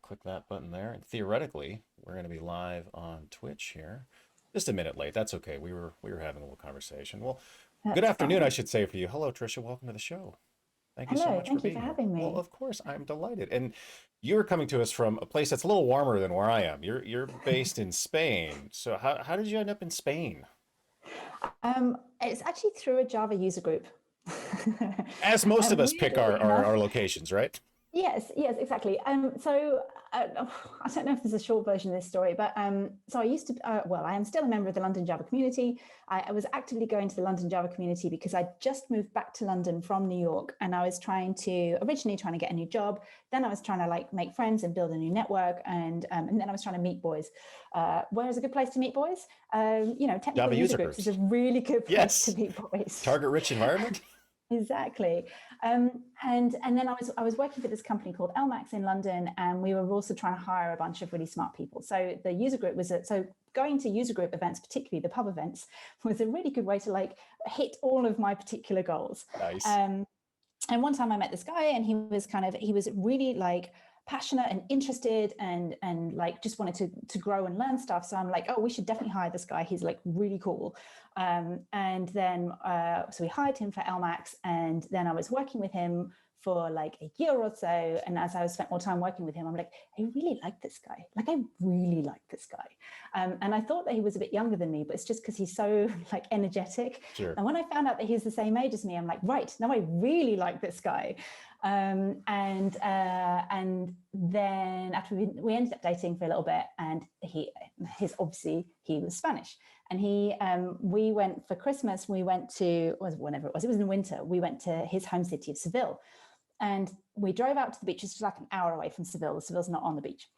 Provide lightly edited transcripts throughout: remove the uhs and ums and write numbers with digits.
Click that button there. And theoretically, we're going to be live on Twitch here. Just a minute late. That's okay. We were having a little conversation. Well, good That's afternoon, I fine. should say for you. Hello, Trisha. Welcome to the show. Thank you so Hello, much for thank you being for here. having Well, me. of course, I'm delighted. And you're coming to us from a place that's a little warmer than where I am. You're based in Spain. So how did you end up in Spain? It's actually through a Java user group. As most of us pick Weirdly enough, our locations, right? yes, exactly. I don't know if there's a short version of this story, but so I used to, well, I am still a member of the London Java community. I was actively going to the London Java community because I just moved back to London from New York, and I was originally trying to get a new job. Then I was trying to like make friends and build a new network, and then I was trying to meet boys. Where is a good place to meet boys? Technical Java user user groups is a groups. really good place to Yes. meet boys. Target rich environment. Exactly. And then I was working for this company called LMAX in London, and we were also trying to hire a bunch of really smart people. So the user group so going to user group events, particularly the pub events, was a really good way to like hit all of my particular goals. Nice. Um, and one time I met this guy, and he was really like passionate and interested, and like just wanted to grow and learn stuff. So I'm like, oh, we should definitely hire this guy, he's like really cool. And then so we hired him for LMAX, and then I was working with him for like a year or so, and as I spent more time working with him, I'm like, I really like this guy, like I really like this guy. And I thought that he was a bit younger than me, but it's just because he's so like energetic. Sure. And when I found out that he's the same age as me, I'm like, right, now I really like this guy. And then after we ended up dating for a little bit, and he was Spanish, and we went for Christmas. We went to whenever it was in winter. We went to his home city of Seville, and we drove out to the beach. It's like an hour away from Seville. Seville's not on the beach.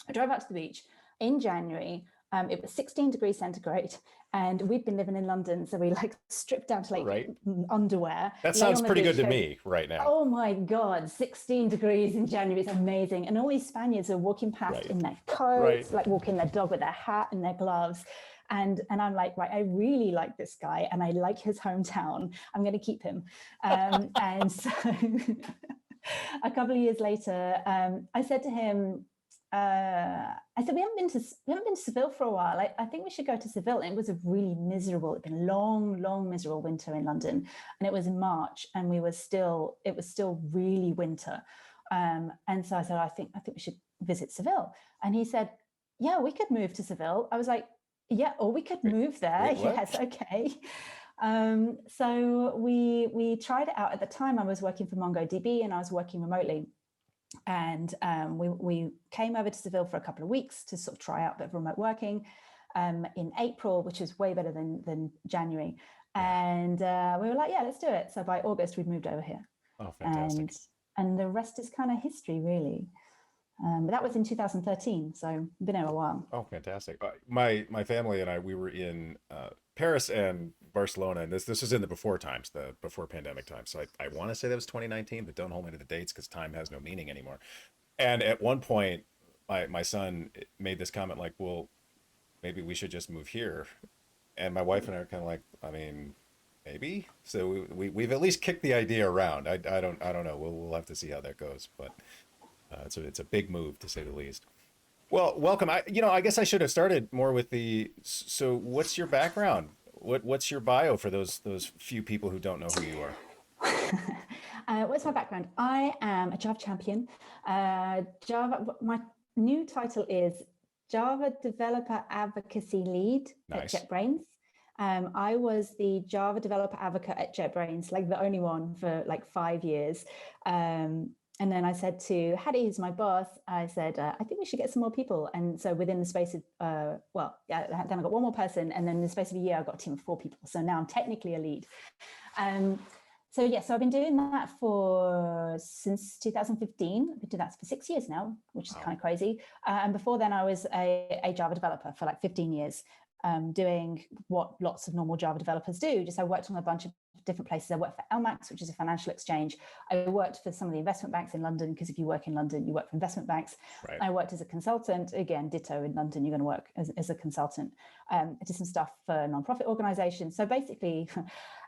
I drove out to the beach in January. It was 16 degrees centigrade, and we'd been living in London, so we like stripped down to like Right. underwear, That lay sounds on the pretty good beach, to go, me right now. oh my God, 16 degrees in January is amazing. And all these Spaniards are walking past Right. in their Right. coats, like walking their dog with their hat and their gloves. And I'm like, right, I really like this guy, and I like his hometown. I'm going to keep him. And so a couple of years later, I said to him, I said, we haven't been to Seville for a while. I think we should go to Seville. And it was a really miserable, it'd been a long, miserable winter in London. And it was in March, and it was still really winter. And so I said, I think we should visit Seville. And he said, yeah, we could move to Seville. I was like, yeah, or we could Wait, move there. wait, what? Yes, okay. So we tried it out. At the time, I was working for MongoDB, and I was working remotely. And we came over to Seville for a couple of weeks to sort of try out a bit of remote working in April, which is way better than January. Yeah. And we were like, yeah, let's do it. So by August, we'd moved over here, Oh, fantastic. and and the rest is kind of history, really. But that was in 2013, so been here a while. Oh, fantastic. My family and I, we were in Paris and Barcelona, and this was in the before times, the before pandemic times. So I want to say that was 2019, but don't hold me to the dates because time has no meaning anymore. And at one point, my son made this comment like, "Well, maybe we should just move here." And my wife and I are kind of like, I mean, maybe. So we've at least kicked the idea around. I don't know. We'll have to see how that goes, but it's a big move to say the least. Well, welcome. I guess I should have started more with so what's your background? What's your bio for those few people who don't know who you are? What's my background? I am a Java champion. Java. My new title is Java Developer Advocacy Lead at Nice. JetBrains. I was the Java Developer Advocate at JetBrains, like the only one for like 5 years. And then I said to Hattie, who's my boss, I said, I think we should get some more people. And so within the space of, then I got one more person. And then in the space of a year, I got a team of 4 people. So now I'm technically a lead. Um, so I've been doing that since 2015. I've been doing that for 6 years now, which is Wow. kind of crazy. And before then, I was a Java developer for like 15 years, doing what lots of normal Java developers do. Just I worked on a bunch of different places. I worked for LMAX, which is a financial exchange. I worked for some of the investment banks in London, because if you work in London, you work for investment banks. Right. I worked as a consultant, again, ditto in London, you're going to work as a consultant. I did some stuff for non-profit organizations. So basically,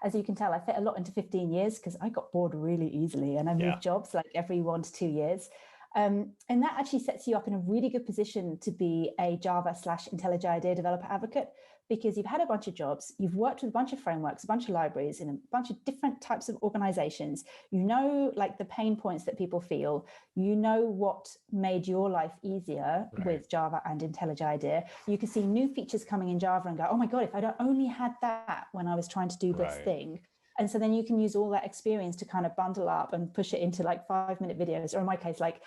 as you can tell, I fit a lot into 15 years because I got bored really easily, and I Yeah. moved jobs like every 1 to 2 years. And that actually sets you up in a really good position to be a Java/IntelliJ IDEA developer advocate, because you've had a bunch of jobs, you've worked with a bunch of frameworks, a bunch of libraries in a bunch of different types of organizations. You know, like the pain points that people feel. You know what made your life easier with Java and IntelliJ IDEA. You can see new features coming in Java and go, oh my God, if I'd only had that when I was trying to do this thing. And so then you can use all that experience to kind of bundle up and push it into like 5-minute videos, or in my case, like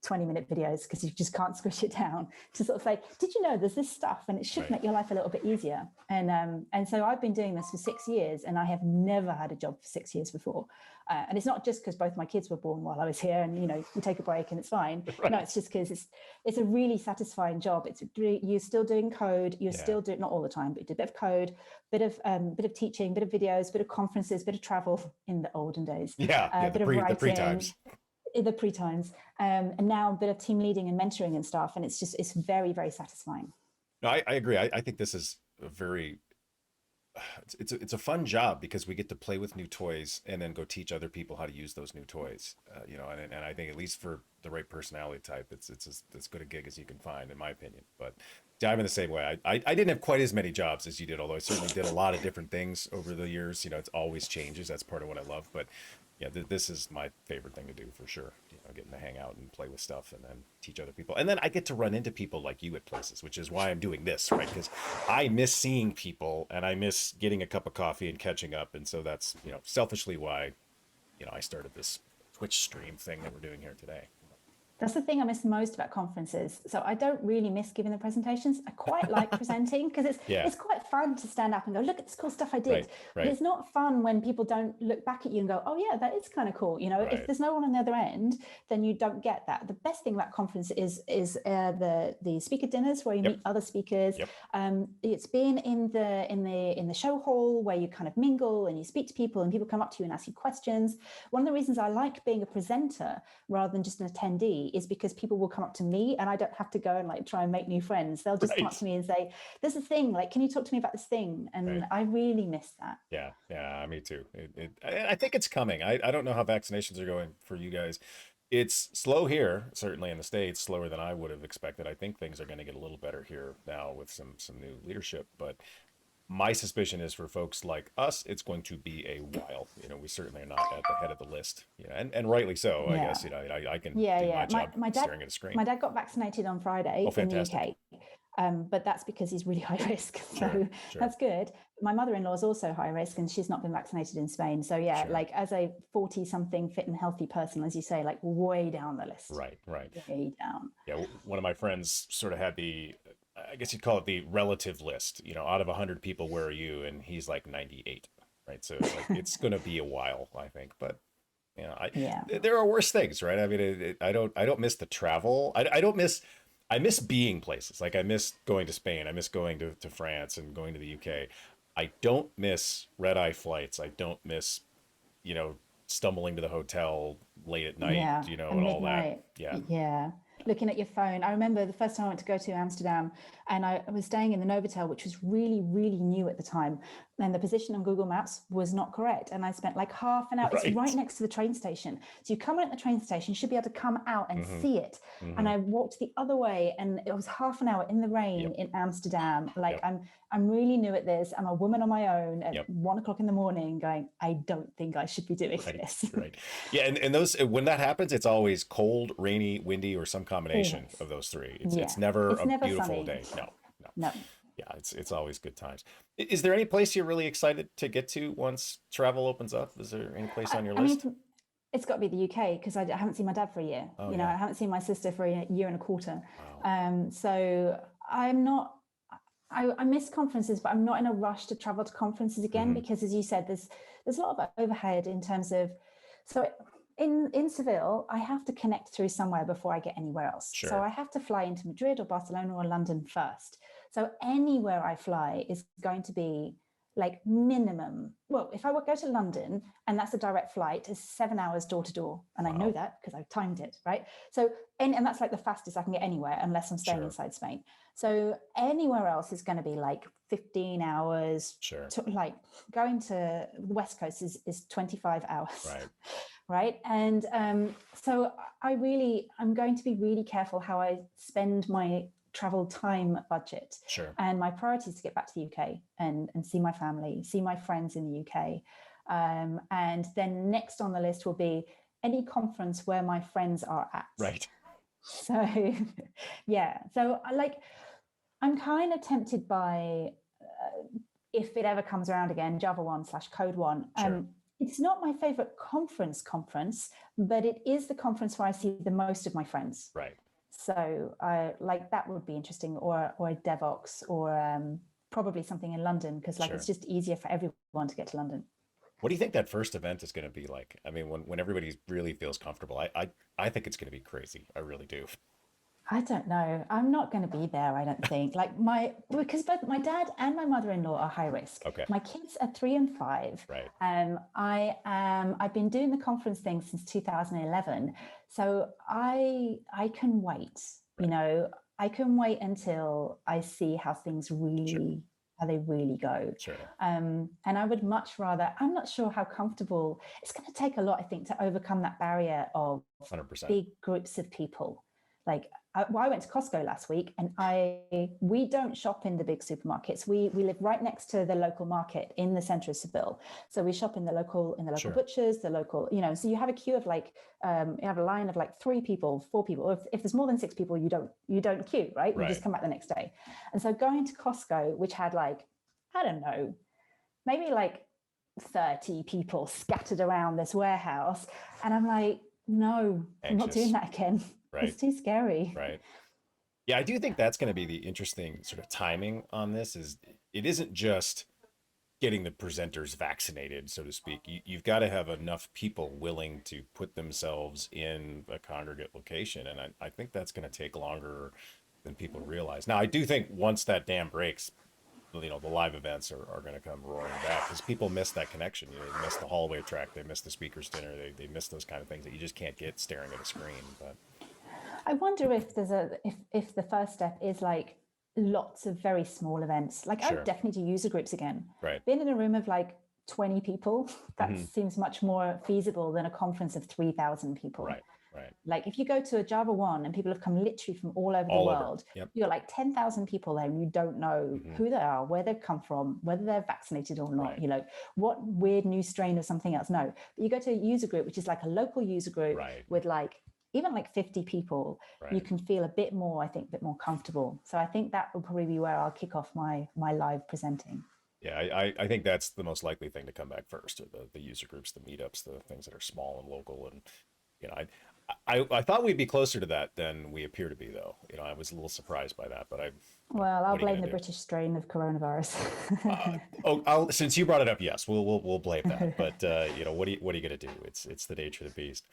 20-minute videos, because you just can't squish it down, to sort of say, did you know there's this stuff and it should make your life a little bit easier. And so I've been doing this for 6 years, and I have never had a job for 6 years before. And it's not just because both my kids were born while I was here and, you know, you take a break and it's fine. No, it's just because it's a really satisfying job. You're still doing code, you're still doing, not all the time, but you do a bit of code, bit of teaching, bit of videos, bit of conferences, bit of travel in the olden days. Bit of writing. The pre-times. The pre-times, and now a bit of team leading and mentoring and stuff, and it's very, very satisfying. No, I agree. I think this is a very it's a fun job, because we get to play with new toys and then go teach other people how to use those new toys. You know, and I think, at least for the right personality type, it's as good a gig as you can find, in my opinion. But I'm in the same way. I didn't have quite as many jobs as you did, although I certainly did a lot of different things over the years. You know, it always changes. That's part of what I love. But yeah, this is my favorite thing to do, for sure. You know, getting to hang out and play with stuff and then teach other people. And then I get to run into people like you at places, which is why I'm doing this, right? Because I miss seeing people, and I miss getting a cup of coffee and catching up. And so that's, you know, selfishly why, you know, I started this Twitch stream thing that we're doing here today. That's the thing I miss most about conferences. So I don't really miss giving the presentations. I quite like presenting, because it's quite fun to stand up and go, look at this cool stuff I did. But it's not fun when people don't look back at you and go, oh yeah, that is kind of cool. You know, if there's no one on the other end, then you don't get that. The best thing about conference is the speaker dinners, where you meet other speakers. It's been in the show hall, where you kind of mingle and you speak to people, and people come up to you and ask you questions. One of the reasons I like being a presenter rather than just an attendee is because people will come up to me, and I don't have to go and like try and make new friends. They'll just come up to me and say, there's a thing, like, can you talk to me about this thing? And I really miss that. Yeah, me too. I think it's coming. I don't know how vaccinations are going for you guys. It's slow here, certainly in the States, slower than I would have expected. I think things are going to get a little better here now with some new leadership, but my suspicion is, for folks like us, it's going to be a while. You know, we certainly are not at the head of the list. Yeah, and rightly so. I guess, you know, I can do my job staring at a screen. My dad got vaccinated on Friday in the UK, but that's because he's really high risk. So that's good. My mother-in-law is also high risk, and she's not been vaccinated in Spain. So like, as a 40-something fit and healthy person, as you say, like way down the list. Right. Way down. Yeah, one of my friends sort of had I guess you'd call it the relative list. You know, out of 100 people, where are you? And he's like 98, right? So it's like, it's going to be a while, I think. But you know, there are worse things, right? I mean, I don't miss the travel. I miss being places. Like, I miss going to Spain. I miss going to France and going to the UK. I don't miss red-eye flights. I don't miss, you know, stumbling to the hotel late at night, you know, and all that. Yeah. Looking at your phone. I remember the first time I went to go to Amsterdam, and I was staying in the Novotel, which was really, really new at the time. And the position on Google Maps was not correct. And I spent like half an hour. It's right next to the train station. So you come in at the train station, you should be able to come out and see it. And I walked the other way, and it was half an hour in the rain in Amsterdam. Like, I'm really new at this. I'm a woman on my own at 1 o'clock in the morning going, I don't think I should be doing this. Yeah. And those, when that happens, it's always cold, rainy, windy, or some combination of those three. It's never a beautiful sunny. day. No. Yeah, it's always good times. Is there any place you're really excited to get to once travel opens up? Is there any place on your list? I mean, it's got to be the UK, because I haven't seen my dad for a year. I haven't seen my sister for a year and a quarter. Wow. So I'm not. I miss conferences, but I'm not in a rush to travel to conferences again, because, as you said, there's a lot of overhead in terms of. So in Seville, I have to connect through somewhere before I get anywhere else. So I have to fly into Madrid or Barcelona or London first. So anywhere I fly is going to be like minimum. Well, if I would go to London, and that's a direct flight, it's 7 hours door to door. And I know that because I've timed it, right? So, and that's like the fastest I can get anywhere, unless I'm staying inside Spain. So anywhere else is going to be like 15 hours. Like going to the West Coast is 25 hours. right? And so I'm going to be really careful how I spend my travel time budget. Sure. And my priority is to get back to the UK and see my family, see my friends in the UK. And then next on the list will be any conference where my friends are at. Right. So, yeah. So I'm kind of tempted by, if it ever comes around again, Java 1/Code 1. Sure. It's not my favorite conference, but it is the conference where I see the most of my friends. Right. So that would be interesting, or DevOps, or probably something in London, because Sure. it's just easier for everyone to get to London. What do you think that first event is going to be like? I mean, when everybody really feels comfortable, I think it's going to be crazy. I really do. I don't know. I'm not going to be there, I don't think. Because both my dad and my mother-in-law are high risk. Okay. My kids are 3 and 5. Right. I've been doing the conference thing since 2011. So I can wait, Right. I can wait until I see how things really, Sure. how they really go. Sure. And I would much rather, I'm not sure how comfortable, it's going to take a lot, I think, to overcome that barrier of 100%. big groups of people. I went to Costco last week, and we don't shop in the big supermarkets. We live right next to the local market in the center of Seville. So we shop in the local Sure. butchers, the local, so you have a queue of you have a line of 3 people, 4 people. If there's more than 6 people, you don't queue, right? You just come back the next day. And so going to Costco, which had I don't know, maybe 30 people scattered around this warehouse. And I'm like, no, I'm not doing that again. Right. It's too scary. Right. Yeah, I do think that's going to be the interesting sort of timing on this. Is it isn't just getting the presenters vaccinated, so to speak. You've got to have enough people willing to put themselves in a congregate location. And I think that's going to take longer than people realize. Now, I do think once that dam breaks, the live events are going to come roaring back, because people miss that connection. They miss the hallway track, they miss the speaker's dinner, they miss those kind of things that you just can't get staring at a screen. But I wonder if if the first step is lots of very small events. I Sure. would definitely do user groups again. Right. Being in a room of 20 people, that seems much more feasible than a conference of 3,000 people. Right. Right. If you go to a Java 1 and people have come literally from all over the world, Yep. you've got 10,000 people there and you don't know who they are, where they've come from, whether they're vaccinated or not, Right. What weird new strain of something else. No, but you go to a user group, which is a local user group Right. with even 50 people, Right. you can feel a bit more, I think, a bit more comfortable. So I think that will probably be where I'll kick off my live presenting. Yeah, I think that's the most likely thing to come back first, are the user groups, the meetups, the things that are small and local. And I thought we'd be closer to that than we appear to be, though. I was a little surprised by that, but I'll blame the British strain of coronavirus. Since you brought it up, yes, we'll blame that. But what are you going to do? It's the nature of the beast.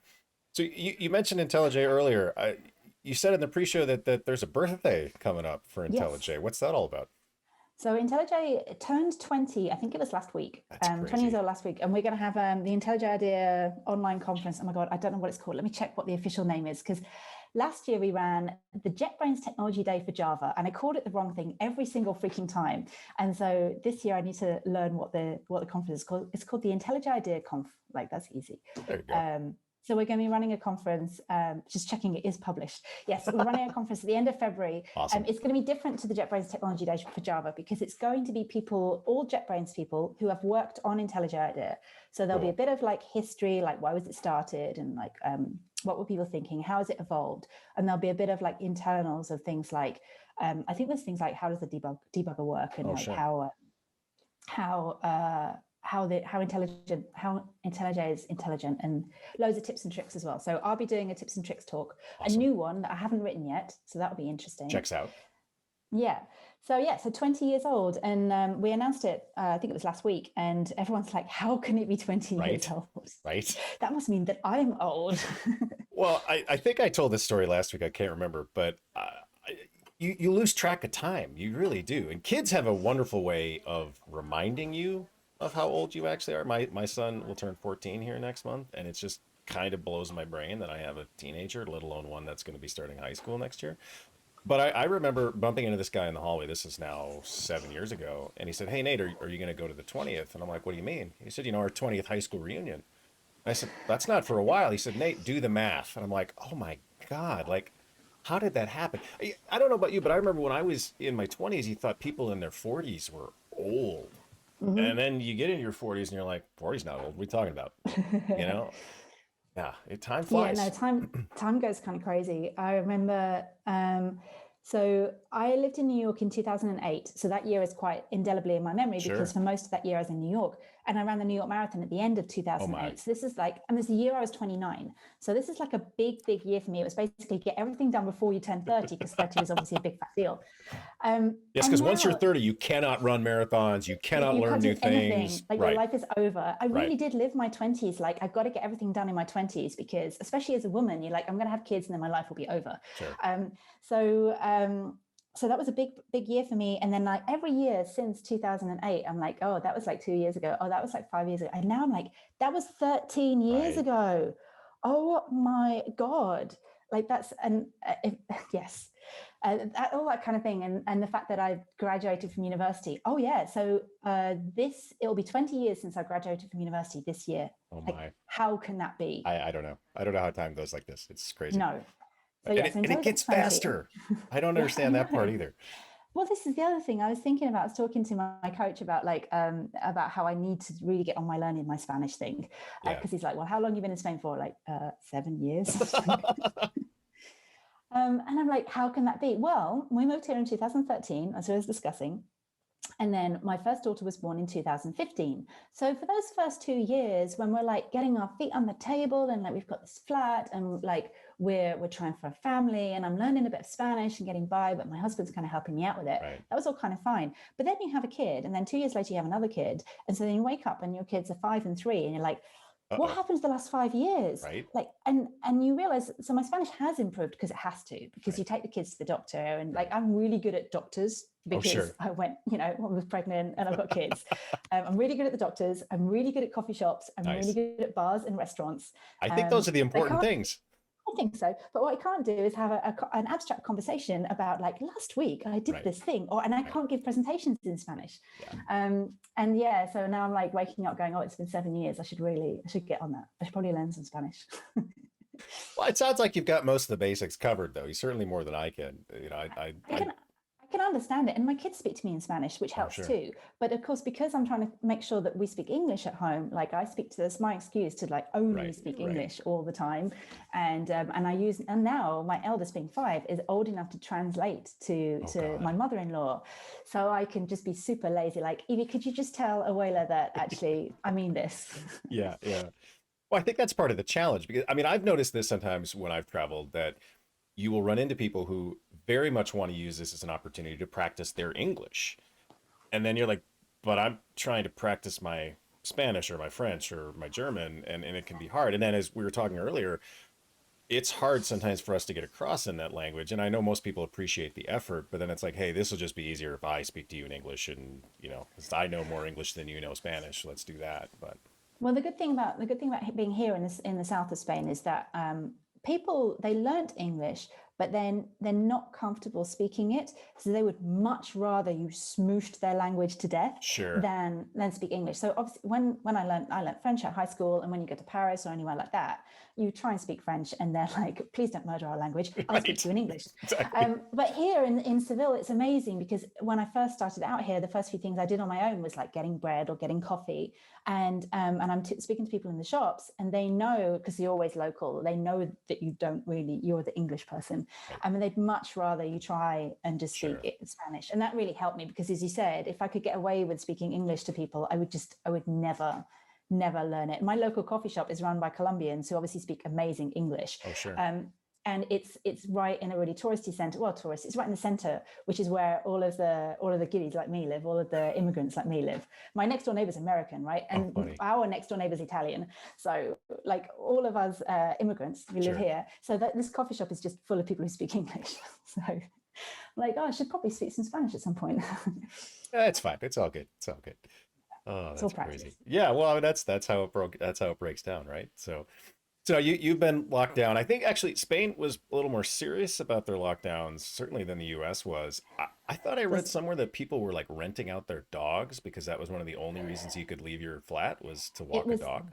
So you mentioned IntelliJ earlier. You said in the pre-show that there's a birthday coming up for IntelliJ. Yes. What's that all about? So IntelliJ turned 20, I think it was last week. That's crazy. 20 years old last week. And we're going to have the IntelliJ IDEA online conference. Oh my God, I don't know what it's called. Let me check what the official name is, because last year we ran the JetBrains Technology Day for Java, and I called it the wrong thing every single freaking time. And so this year I need to learn what the conference is called. It's called the IntelliJ IDEA Conf. That's easy. There you go. So we're going to be running a conference, just checking it is published. Yes, we're running a conference at the end of February. Awesome. It's going to be different to the JetBrains Technology Day for Java, because it's going to be people, all JetBrains people who have worked on IntelliJ IDEA. So there'll be a bit of history, why was it started, and what were people thinking, how has it evolved? And there'll be a bit of internals of things I think there's things how does the debugger work, and sure. how IntelliJ is intelligent, and loads of tips and tricks as well. So I'll be doing a tips and tricks talk, Awesome. A new one that I haven't written yet. So that'll be interesting. Checks out. Yeah. So 20 years old, and we announced it, I think it was last week, and everyone's like, how can it be 20 years old? Right. That must mean that I'm old. Well, I think I told this story last week. I can't remember, but you lose track of time. You really do. And kids have a wonderful way of reminding you of how old you actually are. My son will turn 14 here next month, and it's just kind of blows my brain that I have a teenager, let alone one that's going to be starting high school next year. But I remember bumping into this guy in the hallway. This is now 7 years ago. And he said, hey, Nate, are you going to go to the 20th? And I'm like, what do you mean? He said, our 20th high school reunion. I said, that's not for a while. He said, Nate, do the math. And I'm like, oh my God, like, how did that happen? I don't know about you, but I remember when I was in my 20s, you thought people in their 40s were old. And then you get into your 40s and you're like, 40's not old. What are we talking about? You know? Yeah, time Yeah, no, flies. time goes kind of crazy. I remember, so I lived in New York in 2008. So that year is quite indelibly in my memory because Sure. for most of that year I was in New York, and I ran the New York Marathon at the end of Oh my. 2008. So this is like, and this year I was 29. So this is like a big year for me. It was basically get everything done before you turn 30, because 30 is obviously a big fat deal. Yes, And because once you're now 30, you cannot run marathons. You cannot you learn can't new do anything, things. like your Right. life is over. I Right. really did live my 20s like I've got to get everything done in my 20s, because especially as a woman you're like, I'm going to have kids and then my life will be over. Sure. um, so um, so that was a big year for me. And then like every year since 2008 I'm like, oh, that was like 2 years ago, oh, that was like 5 years ago, and now I'm like, that was 13 years Right. ago. Oh my God. Like that's, and yes, all that kind of thing. And the fact that I graduated from university. Oh yeah, so it'll be 20 years since I graduated from university this year. Oh Like, my. how can that be? I don't know. I don't know how time goes like this. It's crazy. No. So And yeah, it so and it intelligent gets Spanish. faster. I don't Yeah, I understand that part know. either. Well, this is the other thing I was thinking about. I was talking to my coach about like about how I need to really get on my learning my Spanish thing, Yeah. because he's like, well, how long have you been in Spain for? Like 7 years. And I'm like, how can that be? Well, we moved here in 2013, as I was discussing. And then my first daughter was born in 2015. So for those first 2 years, when we're like getting our feet on the table and like we've got this flat and like we're trying for a family and I'm learning a bit of Spanish and getting by, but my husband's kind of helping me out with it. Right. That was all kind of fine. But then you have a kid, and then 2 years later you have another kid, and so then you wake up and your kids are 5 and 3, and you're like, what Uh-oh. happened to the last 5 years? Right. Like, and you realize, so my Spanish has improved because it has to, because Right. you take the kids to the doctor, and like Right. I'm really good at doctors Oh, because sure. I went, I was pregnant and I've got kids. I'm really good at the doctors. I'm really good at coffee shops. I'm really Nice. good at bars and restaurants. I think those are the I important can't things. I think so. But what I can't do is have an abstract conversation about like last week I did Right. this thing, and I Right. can't give presentations in Spanish. Yeah. And yeah, so now I'm like waking up going, oh, it's been 7 years. I should get on that. I should probably learn some Spanish. Well, it sounds like you've got most of the basics covered, though. You certainly more than I can. I can I can understand it, and my kids speak to me in Spanish, which Oh, helps sure. too. But of course, because I'm trying to make sure that we speak English at home, like I speak to this, my excuse to like only Right. speak Right. English all the time, and I use, and now my eldest being 5 is old enough to translate Oh, to my God. mother-in-law, so I can just be super lazy. Like, Evie, could you just tell Abuela that actually I mean this? Yeah. Yeah. Well, I think that's part of the challenge because I mean, I've noticed this sometimes when I've traveled that you will run into people who very much want to use this as an opportunity to practice their English. And then you're like, but I'm trying to practice my Spanish or my French or my German, and it can be hard. And then, as we were talking earlier, it's hard sometimes for us to get across in that language. And I know most people appreciate the effort, but then it's like, hey, this will just be easier if I speak to you in English, and 'cause I know more English than you know Spanish. Let's do that. But Well, the good thing about being here in the south of Spain is that people, they learnt English, but then they're not comfortable speaking it, so they would much rather you smooshed their language to death sure, than speak English. So obviously, when I learned French at high school, and when you go to Paris or anywhere like that, you try and speak French, and they're like, "Please don't murder our language. I'll speak to right, you in English." exactly, But here in Seville, it's amazing because when I first started out here, the first few things I did on my own was like getting bread or getting coffee, and I'm speaking to people in the shops, and they know, because you're always local, they know that you're the English person. right, I mean, they'd much rather you try and just speak sure, Spanish, and that really helped me because, as you said, if I could get away with speaking English to people, I would never learn it. My local coffee shop is run by Colombians who obviously speak amazing English. oh sure, And it's right in a really touristy center. Well, tourist, it's right in the center, which is where all of the giddies like me live, all of the immigrants like me live. My next door neighbor's American, right? oh And funny, our next door neighbor's Italian. So like all of us immigrants, we live sure. here. So that this coffee shop is just full of people who speak English. So like, oh, I should probably speak some Spanish at some point. It's fine. It's all good. It's all good. Oh, It's all that's crazy. practice. Yeah, well, I mean, that's how it broke. That's how it breaks down, right? So you've been locked down. I think actually Spain was a little more serious about their lockdowns, certainly than the U.S. was. I thought I read There's somewhere that people were like renting out their dogs because that was one of the only reasons you could leave your flat was to it walk a was dog.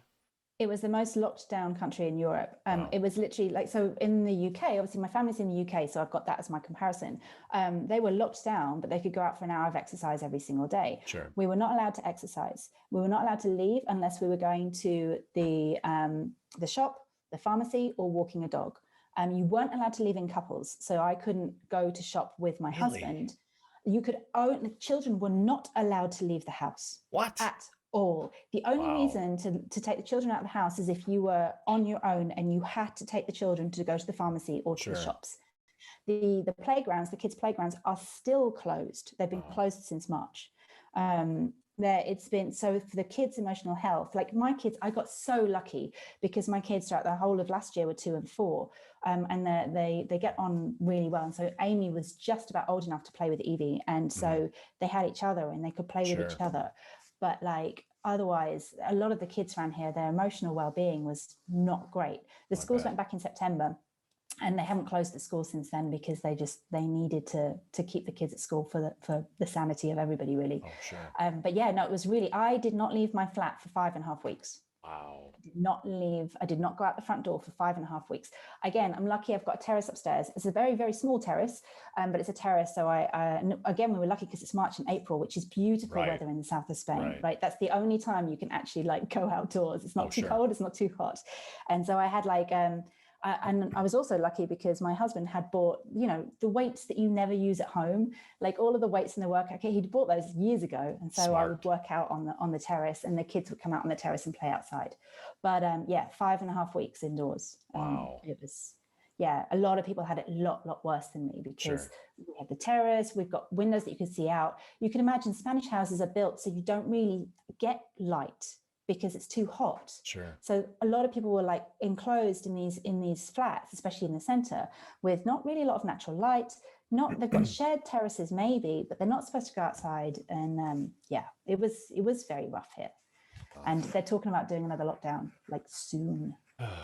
It was the most locked down country in Europe. Wow. It was literally like, so in the UK, obviously my family's in the UK, so I've got that as my comparison. They were locked down, but they could go out for an hour of exercise every single day. Sure. We were not allowed to exercise. We were not allowed to leave unless we were going to the shop, the pharmacy, or walking a dog. You weren't allowed to leave in couples, so I couldn't go to shop with my Really? husband. You could own, the children were not allowed to leave the house What? at all. The only Wow. reason to take the children out of the house is if you were on your own and you had to take the children to go to the pharmacy or to Sure. the shops. The playgrounds, the kids' playgrounds are still closed. They've been Wow. closed since March. It's been, so for the kids' emotional health, like my kids, I got so lucky because my kids throughout the whole of last year were 2 and 4, and they get on really well. And so Amy was just about old enough to play with Evie, and so they had each other and they could play with each other. But like otherwise, a lot of the kids around here, their emotional well-being was not great. The schools went back in September, and they haven't closed the school since then because they needed to keep the kids at school for the sanity of everybody, really. Oh, sure. But yeah, no, it was really, I did not leave my flat for 5.5 weeks. Wow. I did not go out the front door for 5.5 weeks. Again, I'm lucky I've got a terrace upstairs. It's a very, very small terrace, but it's a terrace. So again, we were lucky because it's March and April, which is beautiful weather in the south of Spain, right? That's the only time you can actually like go outdoors. It's not too cold, it's not too hot. And so I had like, and I was also lucky because my husband had bought, the weights that you never use at home, like all of the weights in the workout kit. He'd bought those years ago, and so I would work out on the terrace, and the kids would come out on the terrace and play outside. But 5.5 weeks indoors. Wow. It was, a lot of people had it a lot worse than me because we had the terrace, we've got windows that you can see out. You can imagine Spanish houses are built so you don't really get light because it's too hot. Sure. So a lot of people were like enclosed in these flats, especially in the center, with not really a lot of natural light. They've got shared terraces maybe, but they're not supposed to go outside. And it was very rough here. And they're talking about doing another lockdown like soon,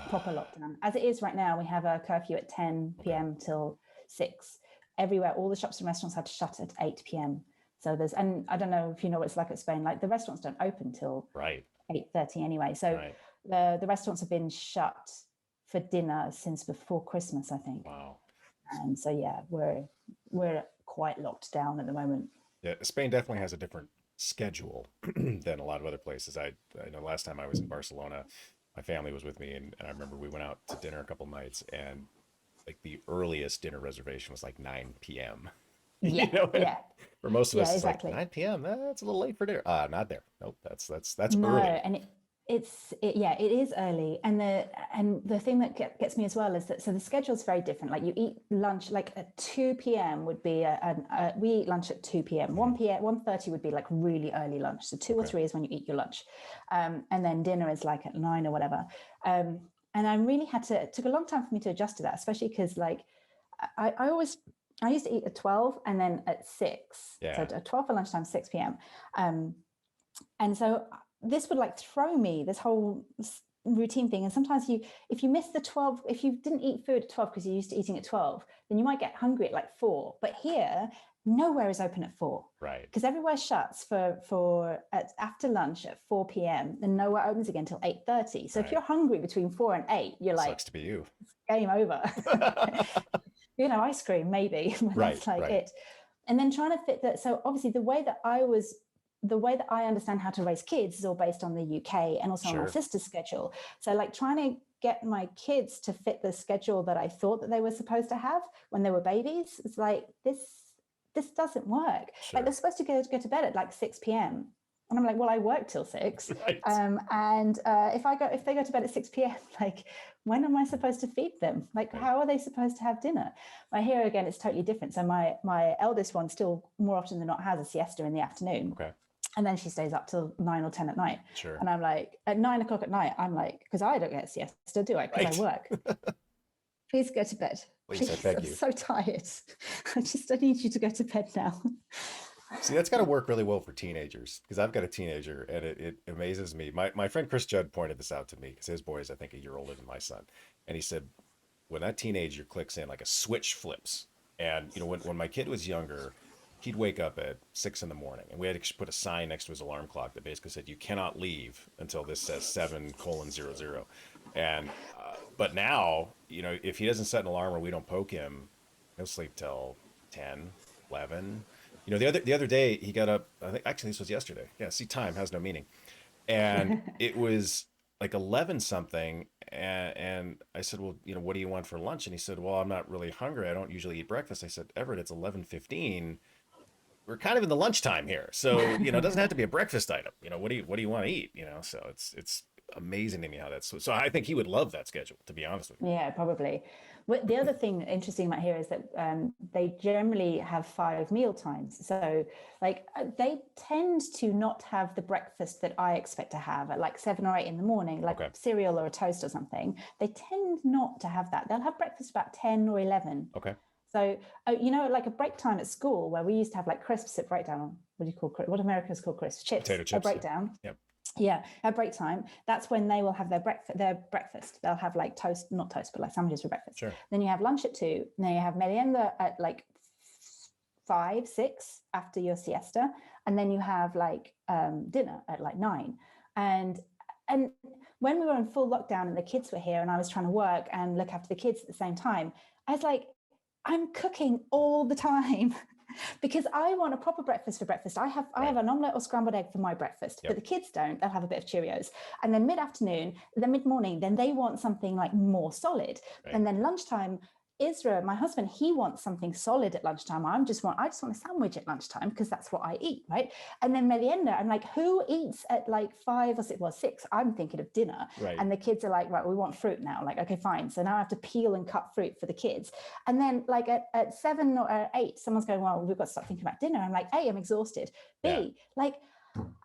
proper lockdown. As it is right now, we have a curfew at 10 p.m. till 6. Everywhere, all the shops and restaurants had to shut at 8 p.m. So and I don't know if you know what it's like at Spain, like the restaurants don't open till 8:30 anyway. So the restaurants have been shut for dinner since before Christmas, I think. Wow. And so we're quite locked down at the moment. Yeah, Spain definitely has a different schedule than a lot of other places. I know last time I was in Barcelona, my family was with me, and I remember we went out to dinner a couple nights, and like the earliest dinner reservation was like 9 p.m. For most of us, it's like 9 p.m. That's a little late for dinner. Not there. Nope. That's early. And it is early. And the thing that gets me as well is that, so the schedule is very different. Like you eat lunch, like at 2 p.m. would be, we eat lunch at 2 p.m. 1:30 would be like really early lunch. So 2 or 3 is when you eat your lunch. And then dinner is like at 9 or whatever. And I really it took a long time for me to adjust to that, especially because like, I used to eat at 12 and then at 6. Yeah. So at 12 for lunchtime, 6 p.m. And so this would like throw me, this whole routine thing. And sometimes if you miss the 12, if you didn't eat food at 12 because you're used to eating at 12, then you might get hungry at like 4. But here, nowhere is open at 4. Right. Because everywhere shuts after lunch at 4 p.m. and nowhere opens again until 8:30. So if you're hungry between 4 and 8, you're like, sucks to be you. Game over. Ice cream, maybe. That's it. And then trying to fit that. So obviously the way that I understand how to raise kids is all based on the UK and also on my sister's schedule. So like trying to get my kids to fit the schedule that I thought that they were supposed to have when they were babies, it's like, this doesn't work. Like they're supposed to go to bed at like 6 p.m. And I'm like, well, I work till 6. Right. And if they go to bed at 6 p.m., like, when am I supposed to feed them? Like, how are they supposed to have dinner? But here again, it's totally different. So my eldest one still more often than not has a siesta in the afternoon. Okay. And then she stays up till 9 or 10 at night. Sure. And I'm like, at 9 o'clock at night, I'm like, because I don't get a siesta, do I? Because I work. Please go to bed. Please, I beg you. I'm so tired. I need you to go to bed now. See, that's got to work really well for teenagers, because I've got a teenager, and it amazes me. My friend Chris Judd pointed this out to me, because his boy is, I think, a year older than my son. And he said, when that teenager clicks in, like a switch flips. And, when my kid was younger, he'd wake up at 6 in the morning, and we had to put a sign next to his alarm clock that basically said, "You cannot leave until this says 7:00." And but now, if he doesn't set an alarm or we don't poke him, he'll sleep till 10, 11. The other day he got up. I think actually this was yesterday. Yeah, see, time has no meaning, and it was like 11 something, and I said, well, what do you want for lunch? And he said, well, I'm not really hungry, I don't usually eat breakfast. I said, Everett, it's 11:15. We're kind of in the lunchtime here, so it doesn't have to be a breakfast item. What do you want to eat? So it's amazing to me how that's so. I think he would love that schedule, to be honest with you. Yeah, probably. But the other thing interesting about here is that they generally have 5 meal times. So they tend to not have the breakfast that I expect to have at like 7 or 8 in the morning, like Okay. cereal or a toast or something. They tend not to have that. They'll have breakfast about 10 or 11. Okay. So, like a break time at school where we used to have like crisps at breakdown. What do you call what Americans call crisps? Chips. Potato chips. At breakdown. Yep. Yeah, at break time, that's when they will have their breakfast. They'll have like toast, not toast, but like sandwiches for breakfast. Sure. Then you have lunch at 2. Then you have merienda at like 5, 6 after your siesta, and then you have like dinner at like 9. And when we were in full lockdown and the kids were here, and I was trying to work and look after the kids at the same time, I was like, I'm cooking all the time. Because I want a proper breakfast for breakfast. I have an omelette or scrambled egg for my breakfast, Yep. but the kids don't. They'll have a bit of Cheerios. And then mid-afternoon, then mid-morning, then they want something like more solid. Right. And then lunchtime, Isra, my husband, he wants something solid at lunchtime. I just want a sandwich at lunchtime because that's what I eat, right? And then merienda, I'm like, who eats at like 5 or 6? Well, 6, I'm thinking of dinner. Right. And the kids are like, right, we want fruit now. Like, okay, fine. So now I have to peel and cut fruit for the kids. And then like at 7 or 8, someone's going, well, we've got to start thinking about dinner. I'm like, A, I'm exhausted. B, Yeah. like,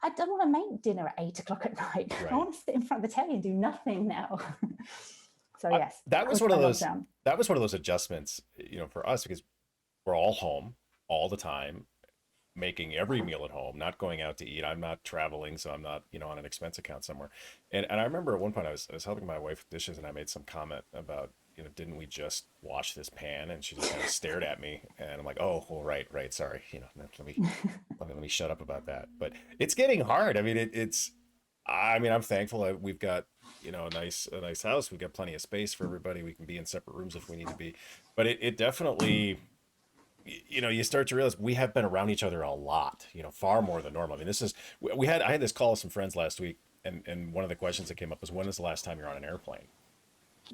I don't want to make dinner at 8 o'clock at night. Right. I want to sit in front of the telly and do nothing now. So yes, that was one of those. lockdown. That was one of those adjustments, for us, because we're all home all the time, making every meal at home, not going out to eat. I'm not traveling, so I'm not, on an expense account somewhere. And I remember at one point I was helping my wife with dishes, and I made some comment about, didn't we just wash this pan? And she just kind of stared at me, and I'm like, oh, well, right, sorry, let me shut up about that. But it's getting hard. I mean, I'm thankful that we've got, a nice house. We've got plenty of space for everybody. We can be in separate rooms if we need to be. But it definitely, you start to realize we have been around each other a lot, far more than normal. I mean, I had this call with some friends last week, and one of the questions that came up was, when is the last time you're on an airplane?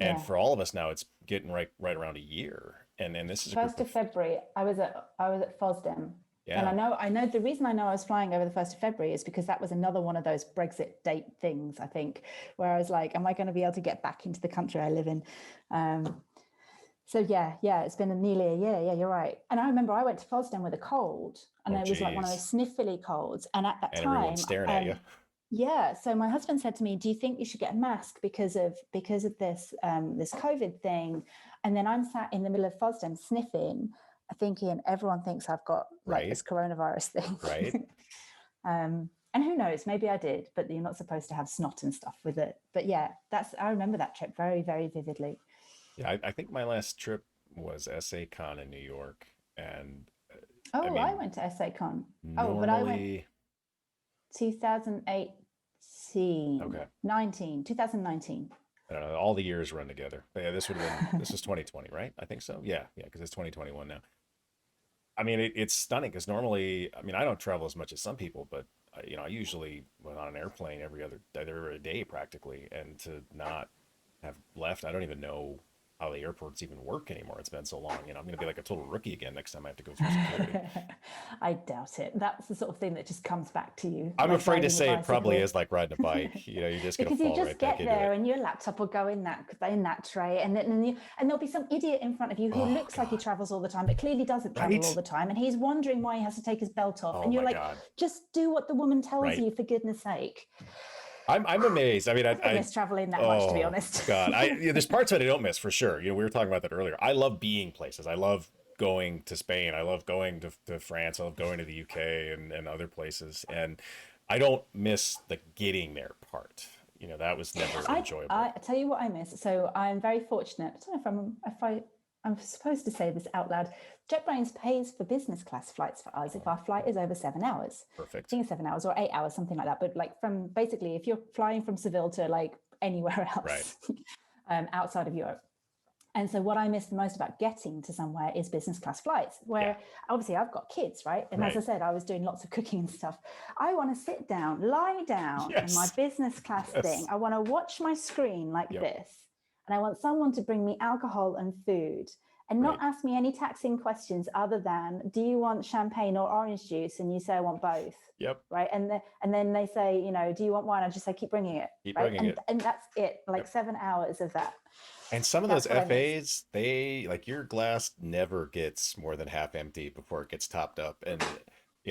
And Yeah. for all of us now, it's getting right around a year. And this is a group 1st of February, I was at FOSDEM. Yeah. And I know the reason I know I was flying over the 1st of February is because that was another one of those Brexit date things, I think, where I was like, am I going to be able to get back into the country I live in? So yeah, it's been nearly a year. Yeah, you're right. And I remember I went to FOSDEM with a cold, and it was like one of those sniffly colds. And at that time, everyone's staring at you. Yeah. So my husband said to me, do you think you should get a mask because of this this COVID thing? And then I'm sat in the middle of FOSDEM sniffing, thinking everyone thinks I've got like this coronavirus thing. Right. And who knows, maybe I did, but you're not supposed to have snot and stuff with it. But yeah, I remember that trip very, very vividly. Yeah, I think my last trip was SACon in New York, and I went to SACon. Normally, But I went 2018. Okay. 2019. I don't know, all the years run together. But yeah, this was 2020, right? I think so. Yeah, because it's 2021 now. I mean, it's stunning because normally, I don't travel as much as some people, but I usually went on an airplane every other day practically, and to not have left, I don't even know how the airports even work anymore. It's been so long. I'm going to be like a total rookie again next time I have to go through security. I doubt it. That's the sort of thing that just comes back to you. I'm like afraid to riding a say it probably bicycle. is like riding a bike. You're just going to Because you fall just right back get into there it. and your laptop will go in that tray, and there'll be some idiot in front of you who looks like he travels all the time, but clearly doesn't travel all the time, and he's wondering why he has to take his belt off. And you're like, just do what the woman tells you, for goodness sake. I'm amazed. I miss traveling that much, to be honest. God, there's parts of it I don't miss for sure. We were talking about that earlier. I love being places. I love going to Spain. I love going to France. I love going to the UK and other places. And I don't miss the getting there part. That was never enjoyable. I tell you what I miss. So I'm very fortunate. I don't know if I'm supposed to say this out loud. JetBrains pays for business class flights for us if our flight is over 7 hours. I Perfect. think it's 7 hours or 8 hours, something like that. But like from basically, if you're flying from Seville to like anywhere Right. else outside of Europe. And so what I miss the most about getting to somewhere is business class flights, Yeah. where obviously I've got kids, right? And as I Right. said, I was doing lots of cooking and stuff. I want to sit down, lie down in my Yes. business class thing. Yes. I want to watch my screen like Yep. this. And I want someone to bring me alcohol and food and not Right. ask me any taxing questions other than, do you want champagne or orange juice? And you say, I want both. Yep. Right. And then they say, do you want wine? I just say, keep bringing it. Keep Right. bringing it. And that's it, like Yep. 7 hours of that. And some of those That's what I miss. FAs, they like your glass never gets more than half empty before it gets topped up. And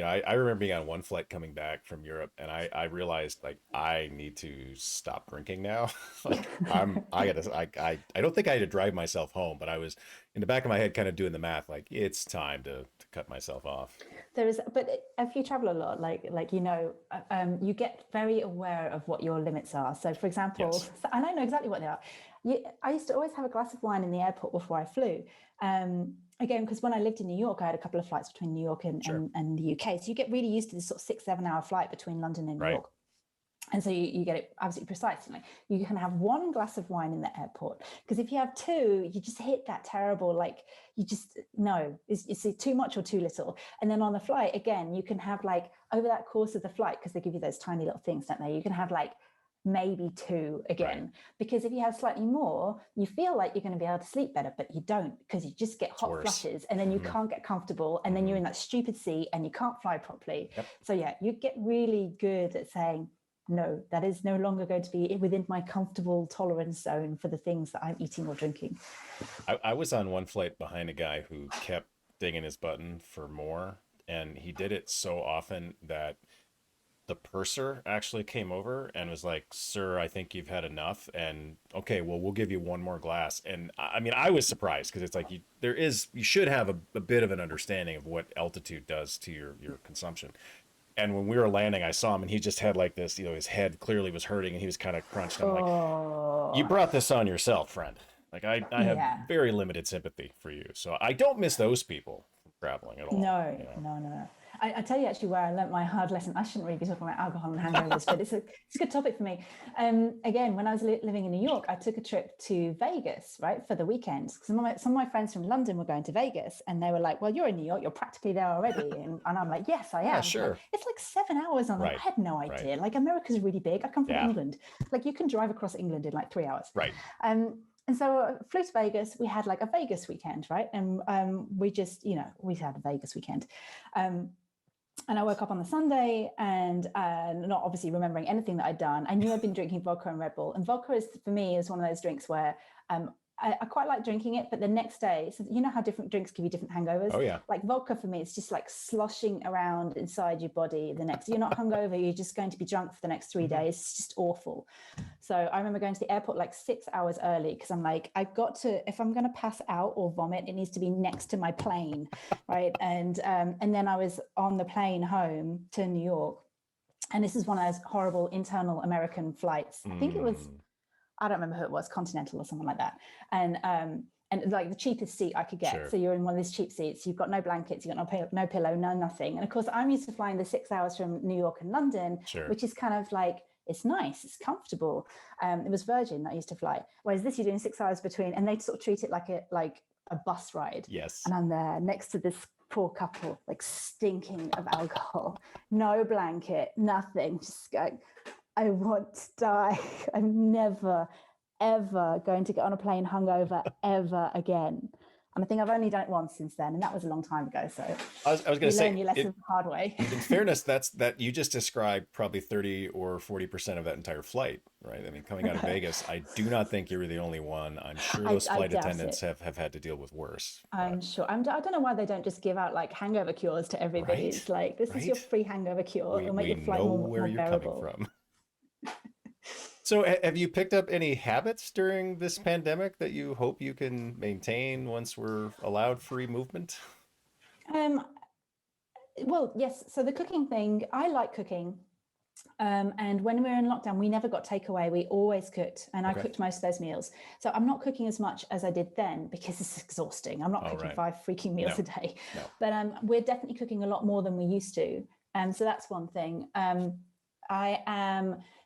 I remember being on one flight coming back from Europe, and I realized like I need to stop drinking now. Like I don't think I had to drive myself home, but I was in the back of my head kind of doing the math, like it's time to cut myself off. There is, but if you travel a lot, you get very aware of what your limits are. So, for example, Yes. and I know exactly what they are. I used to always have a glass of wine in the airport before I flew. Again, because when I lived in New York, I had a couple of flights between New York Sure. and the UK. So you get really used to this sort of 6, 7 hour flight between London and New Right. York. And so you get it absolutely precisely. You can have one glass of wine in the airport, because if you have two, you just hit that terrible, like you just, no, it's too much or too little. And then on the flight, again, you can have like over that course of the flight, because they give you those tiny little things, don't they? You can have like maybe two Right. again, because if you have slightly more, you feel like you're going to be able to sleep better, but you don't, because you just get It's hot worse. flushes and then you Hmm. can't get comfortable, and then Hmm. you're in that stupid seat and you can't fly properly. Yep. So yeah, you get really good at saying, no, that is no longer going to be within my comfortable tolerance zone for the things that I'm eating or drinking. I was on one flight behind a guy who kept dinging his button for more, and he did it so often that the purser actually came over and was like, "Sir, I think you've had enough." And okay, well, we'll give you one more glass. And I mean, I was surprised because it's like you should have a bit of an understanding of what altitude does to your consumption. And when we were landing, I saw him, and he just had like this, his head clearly was hurting, and he was kind of crunched. I'm like, "You Oh, brought this on yourself, friend." Like I have yeah. very limited sympathy for you, so I don't miss those people from traveling at all. No, no, no, no. I tell you actually where I learnt my hard lesson. I shouldn't really be talking about alcohol and hangovers, but it's a good topic for me. Again, when I was living in New York, I took a trip to Vegas, right, for the weekend. Some of my friends from London were going to Vegas, and they were like, "Well, you're in New York, you're practically there already." And I'm like, "Yes, I Yeah, am." Like, sure. it's like 7 hours on them. I Right. had no Right. idea. Like, America's really big. I come from Yeah. England. Like, you can drive across England in like 3 hours. Right. And so I flew to Vegas. We had like a Vegas weekend, right? And we just, we had a Vegas weekend. Um, and I woke up on the Sunday and not obviously remembering anything that I'd done. I knew I'd been drinking vodka and Red Bull. And vodka is, for me, is one of those drinks where I quite like drinking it, but the next day, so you know how different drinks give you different hangovers? Oh yeah. Like vodka for me, it's just like sloshing around inside your body the next, you're not hungover, you're just going to be drunk for the next 3 days. It's just awful. So I remember going to the airport like 6 hours early, because I'm like, I've got to, if I'm going to pass out or vomit, it needs to be next to my plane, right? And then I was on the plane home to New York, and this is one of those horrible internal American flights. I think it was, Mm, I don't remember who it was, Continental or something like that. And like the cheapest seat I could get. sure. So you're in one of these cheap seats, you've got no blankets, you've got no pillow, no nothing. And of course, I'm used to flying the 6 hours from New York and London, Sure. which is kind of like, it's nice, it's comfortable. It was Virgin that I used to fly. Whereas this, you're doing 6 hours between, and they sort of treat it like a bus ride. Yes. And I'm there next to this poor couple, like stinking of alcohol, no blanket, nothing, just going, I want to die. I'm never, ever going to get on a plane hungover ever again. And I think I've only done it once since then, and that was a long time ago. So I was gonna you learn say your lesson the hard way. in fairness, that you just described probably 30 or 40% of that entire flight, right? I mean, coming out of Vegas, I do not think you were the only one. I'm sure those I flight doubt attendants it. have had to deal with worse. But I'm sure. I don't know why they don't just give out like hangover cures to everybody. right, It's like, this is your right. free hangover cure. We It'll make we your flight know where more you're coming bearable. from. So, have you picked up any habits during this pandemic that you hope you can maintain once we're allowed free movement? Um, well, yes. So the cooking thing, I like cooking. And when we were in lockdown, we never got takeaway. We always cooked, and I cooked most of those meals. So I'm not cooking as much as I did then because it's exhausting. I'm not cooking 5 freaking meals a day, but we're definitely cooking a lot more than we used to. And so that's one thing.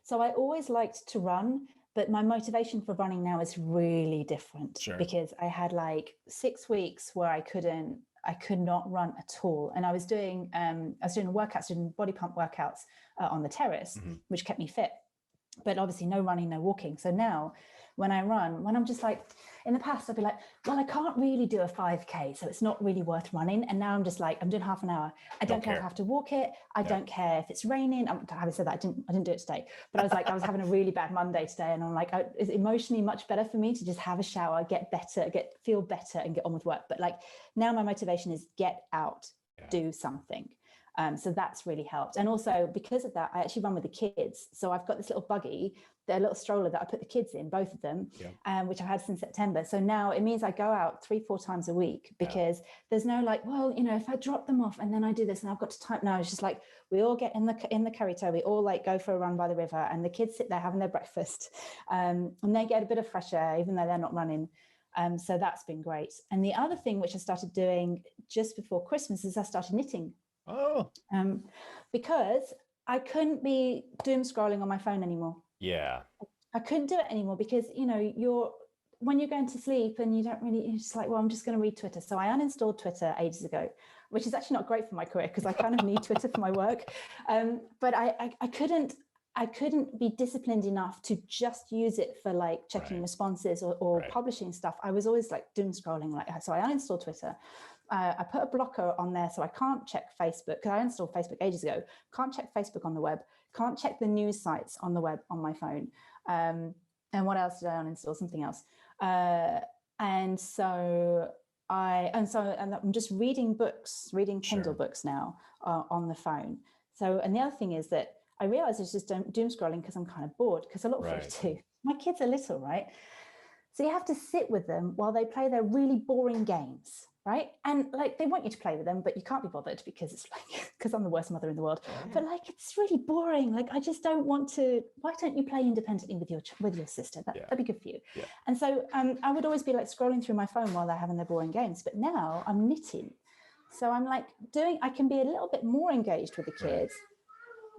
So I always liked to run, but my motivation for running now is really different because I had like 6 weeks where I could not run at all. And I was doing workouts, doing body pump workouts on the terrace, which kept me fit, but obviously no running, no walking. So now when I run, when I'm just like, in the past, I'd be like, well, I can't really do a 5K, so it's not really worth running. And now I'm just like, I'm doing half an hour. I don't care if I have to walk it. I don't care if it's raining. Having said that, I didn't do it today, but I was like, I was having a really bad Monday today. And I'm like, it's emotionally much better for me to just have a shower, get better, feel better and get on with work. But like now my motivation is get out, do something. So that's really helped. And also because of that, I actually run with the kids. So I've got this little buggy, their little stroller that I put the kids in, both of them, which I've had since September. So now it means I go out 3-4 times a week because there's no like, well, you know, if I drop them off and then I do this and I've got to time. No, it's just like, we all get in the carrito, we all like go for a run by the river and the kids sit there having their breakfast and they get a bit of fresh air, even though they're not running. So that's been great. And the other thing which I started doing just before Christmas is I started knitting. Because I couldn't be doom scrolling on my phone anymore. I couldn't do it anymore because, you know, when you're going to sleep and you're just like, well, I'm just going to read Twitter. So I uninstalled Twitter ages ago, which is actually not great for my career because I kind of need Twitter for my work. But I couldn't be disciplined enough to just use it for like checking responses or publishing stuff. I was always like doom scrolling so I uninstalled Twitter. I put a blocker on there so I can't check Facebook because I installed Facebook ages ago. Can't check Facebook on the web. Can't check the news sites on the web on my phone. And what else did I uninstall? Something else. And I'm just reading Kindle books now on the phone. So, and the other thing is that I realize it's just doom scrolling because I'm kind of bored because I look 42. My kids are little, right? So you have to sit with them while they play their really boring games, right? And like they want you to play with them, but you can't be bothered because it's like, because I'm the worst mother in the world. But like it's really boring. Like I just don't want to. Why don't you play independently with your sister? That'd be good for you. And so I would always be like scrolling through my phone while they're having their boring games. But now I'm knitting, so I'm like I can be a little bit more engaged with the kids.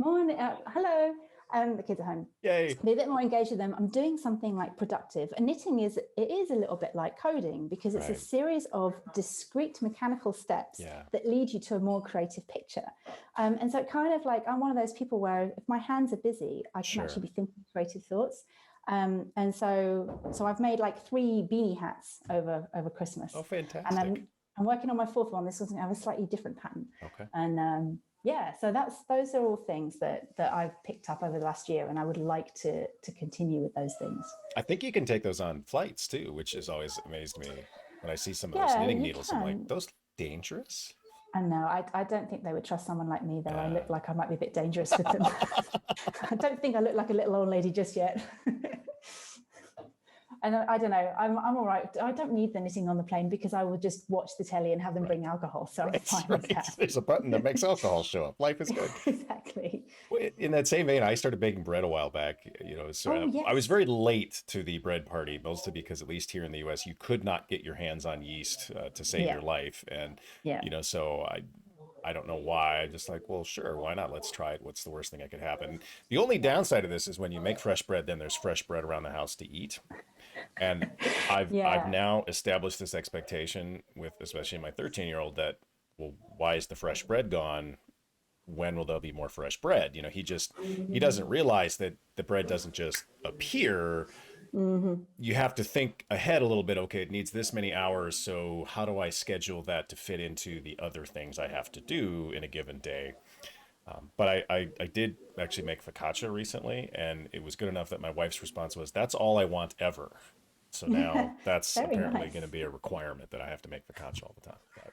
Morning, hello. The kids are home. Yay. Be a bit more engaged with them. I'm doing something like productive. And knitting is a little bit like coding because it's a series of discrete mechanical steps that lead you to a more creative picture. And so it kind of like, I'm one of those people where if my hands are busy, I can actually be thinking creative thoughts. And so I've made like 3 beanie hats over Christmas. Oh, fantastic. And I'm working on my 4th one. This one's going to have a slightly different pattern. Okay. And so those are all things that I've picked up over the last year, and I would like to continue with those things. I think you can take those on flights too, which has always amazed me when I see some of those knitting needles. I'm like, those dangerous? I know. I don't think they would trust someone like me, though. I look like I might be a bit dangerous with them. I don't think I look like a little old lady just yet. And I don't know, I'm all right. I don't need the knitting on the plane because I will just watch the telly and have them bring alcohol. So I'm fine with that. There's a button that makes alcohol show up. Life is good. Exactly. In that same vein, I started baking bread a while back. You know, so I was very late to the bread party, mostly because at least here in the U.S., you could not get your hands on yeast to save your life. And, you know, so I don't know why. I just like, well, sure, why not? Let's try it. What's the worst thing that could happen? The only downside of this is when you make fresh bread, then there's fresh bread around the house to eat. And I've now established this expectation with especially my 13-year-old that, well, why is the fresh bread gone? When will there be more fresh bread? You know, he doesn't realize that the bread doesn't just appear. You have to think ahead a little bit. Okay, it needs this many hours. So how do I schedule that to fit into the other things I have to do in a given day? But I did actually make focaccia recently, and it was good enough that my wife's response was, "That's all I want ever." So now that's apparently going to be a requirement that I have to make focaccia all the time. But,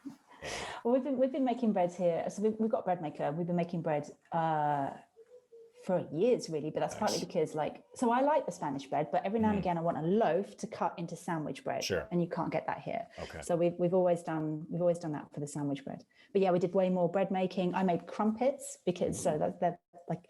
well, we've been making bread here. So we've got a bread maker. We've been making bread for years, really. But that's partly because, so I like the Spanish bread, but every now and again I want a loaf to cut into sandwich bread, and you can't get that here. So we've always done that for the sandwich bread. But yeah, we did way more bread making. I made crumpets because they're like,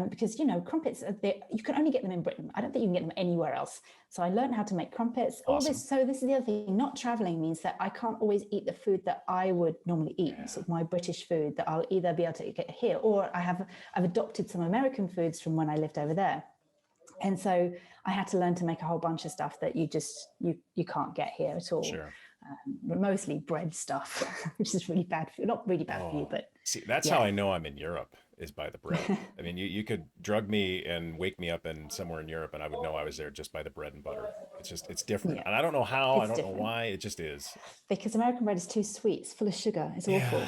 because, you know, crumpets, you can only get them in Britain. I don't think you can get them anywhere else. So I learned how to make crumpets. All Awesome. this. So this is the other thing. Not traveling means that I can't always eat the food that I would normally eat. Yeah. Sort of my British food that I'll either be able to get here, or I've adopted some American foods from when I lived over there. And so I had to learn to make a whole bunch of stuff that you can't get here at all. Sure. Mostly bread stuff, which is really bad for you. Not really bad for you, but see, that's how I know I'm in Europe, is by the bread. I mean, you could drug me and wake me up in somewhere in Europe and I would know I was there just by the bread and butter. It's different. Yeah. And I don't know how, I don't different. know why, it just is. Because American bread is too sweet. It's full of sugar. It's awful.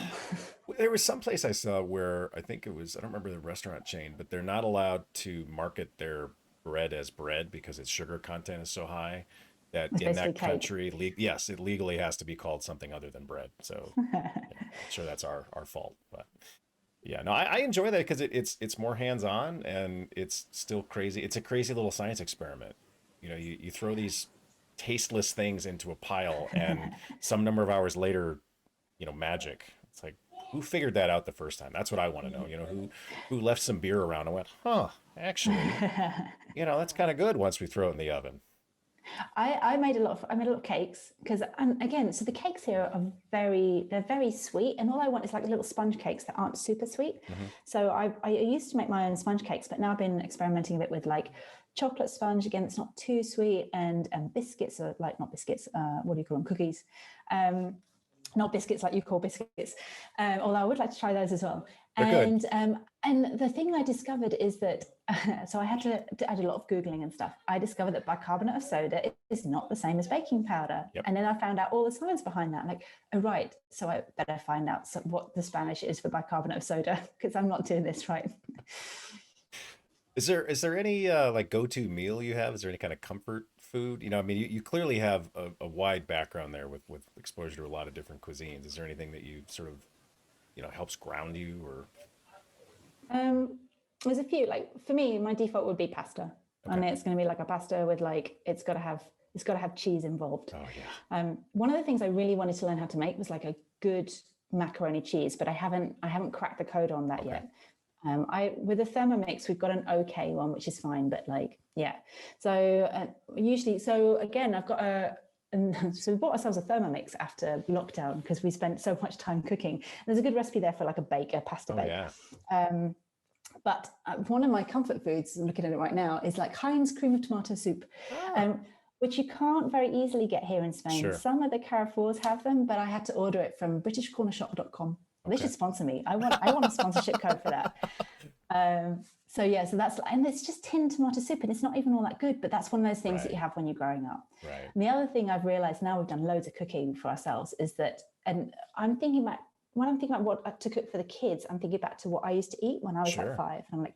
There was some place I saw where I think it was, I don't remember the restaurant chain, but they're not allowed to market their bread as bread because its sugar content is so high that It's in that basically cake. country, yes, it legally has to be called something other than bread. So I'm sure that's our fault. But yeah, no, I enjoy that because it's more hands-on and it's still crazy. It's a crazy little science experiment. You know, you throw these tasteless things into a pile and some number of hours later, you know, magic. It's like, who figured that out the first time? That's what I want to know. You know, who left some beer around and went, huh, actually, you know, that's kind of good once we throw it in the oven. I made a lot of cakes because, again, so the cakes here are they're very sweet, and all I want is like little sponge cakes that aren't super sweet. So I used to make my own sponge cakes, but now I've been experimenting a bit with like chocolate sponge, again, it's not too sweet, and biscuits are like, not biscuits, what do you call them, cookies, not biscuits like you call biscuits, although I would like to try those as well. They're And good. the thing I discovered is that, so I had to add a lot of Googling and stuff. I discovered that bicarbonate of soda is not the same as baking powder. Yep. And then I found out all the science behind that. I'm like, oh, right. So I better find out what the Spanish is for bicarbonate of soda, because I'm not doing this right. Is there any like go-to meal you have? Is there any kind of comfort food? You know, I mean, you clearly have a wide background there with exposure to a lot of different cuisines. Is there anything that you sort of, you know, helps ground you or? There's a few, like for me, my default would be pasta. Okay. And it's going to be like a pasta with like, it's got to have cheese involved. Oh yeah. One of the things I really wanted to learn how to make was like a good macaroni cheese, but I haven't cracked the code on that yet. With the Thermomix, we've got an okay one, which is fine, but like, yeah. So usually, so again, I've got so we bought ourselves a Thermomix after lockdown because we spent so much time cooking. There's a good recipe there for like a pasta bake. Yeah. But one of my comfort foods, I'm looking at it right now, is like Heinz cream of tomato soup, which you can't very easily get here in Spain. Sure. Some of the Carrefours have them, but I had to order it from BritishCornershop.com. They should sponsor me. I want a sponsorship code for that. So yeah, so that's, and it's just tinned tomato soup, and it's not even all that good, but that's one of those things that you have when you're growing up. Right. And the other thing I've realized now, we've done loads of cooking for ourselves, is that, and I'm thinking about, when I'm thinking about what to cook for the kids, I'm thinking back to what I used to eat when I was like 5. And I'm like,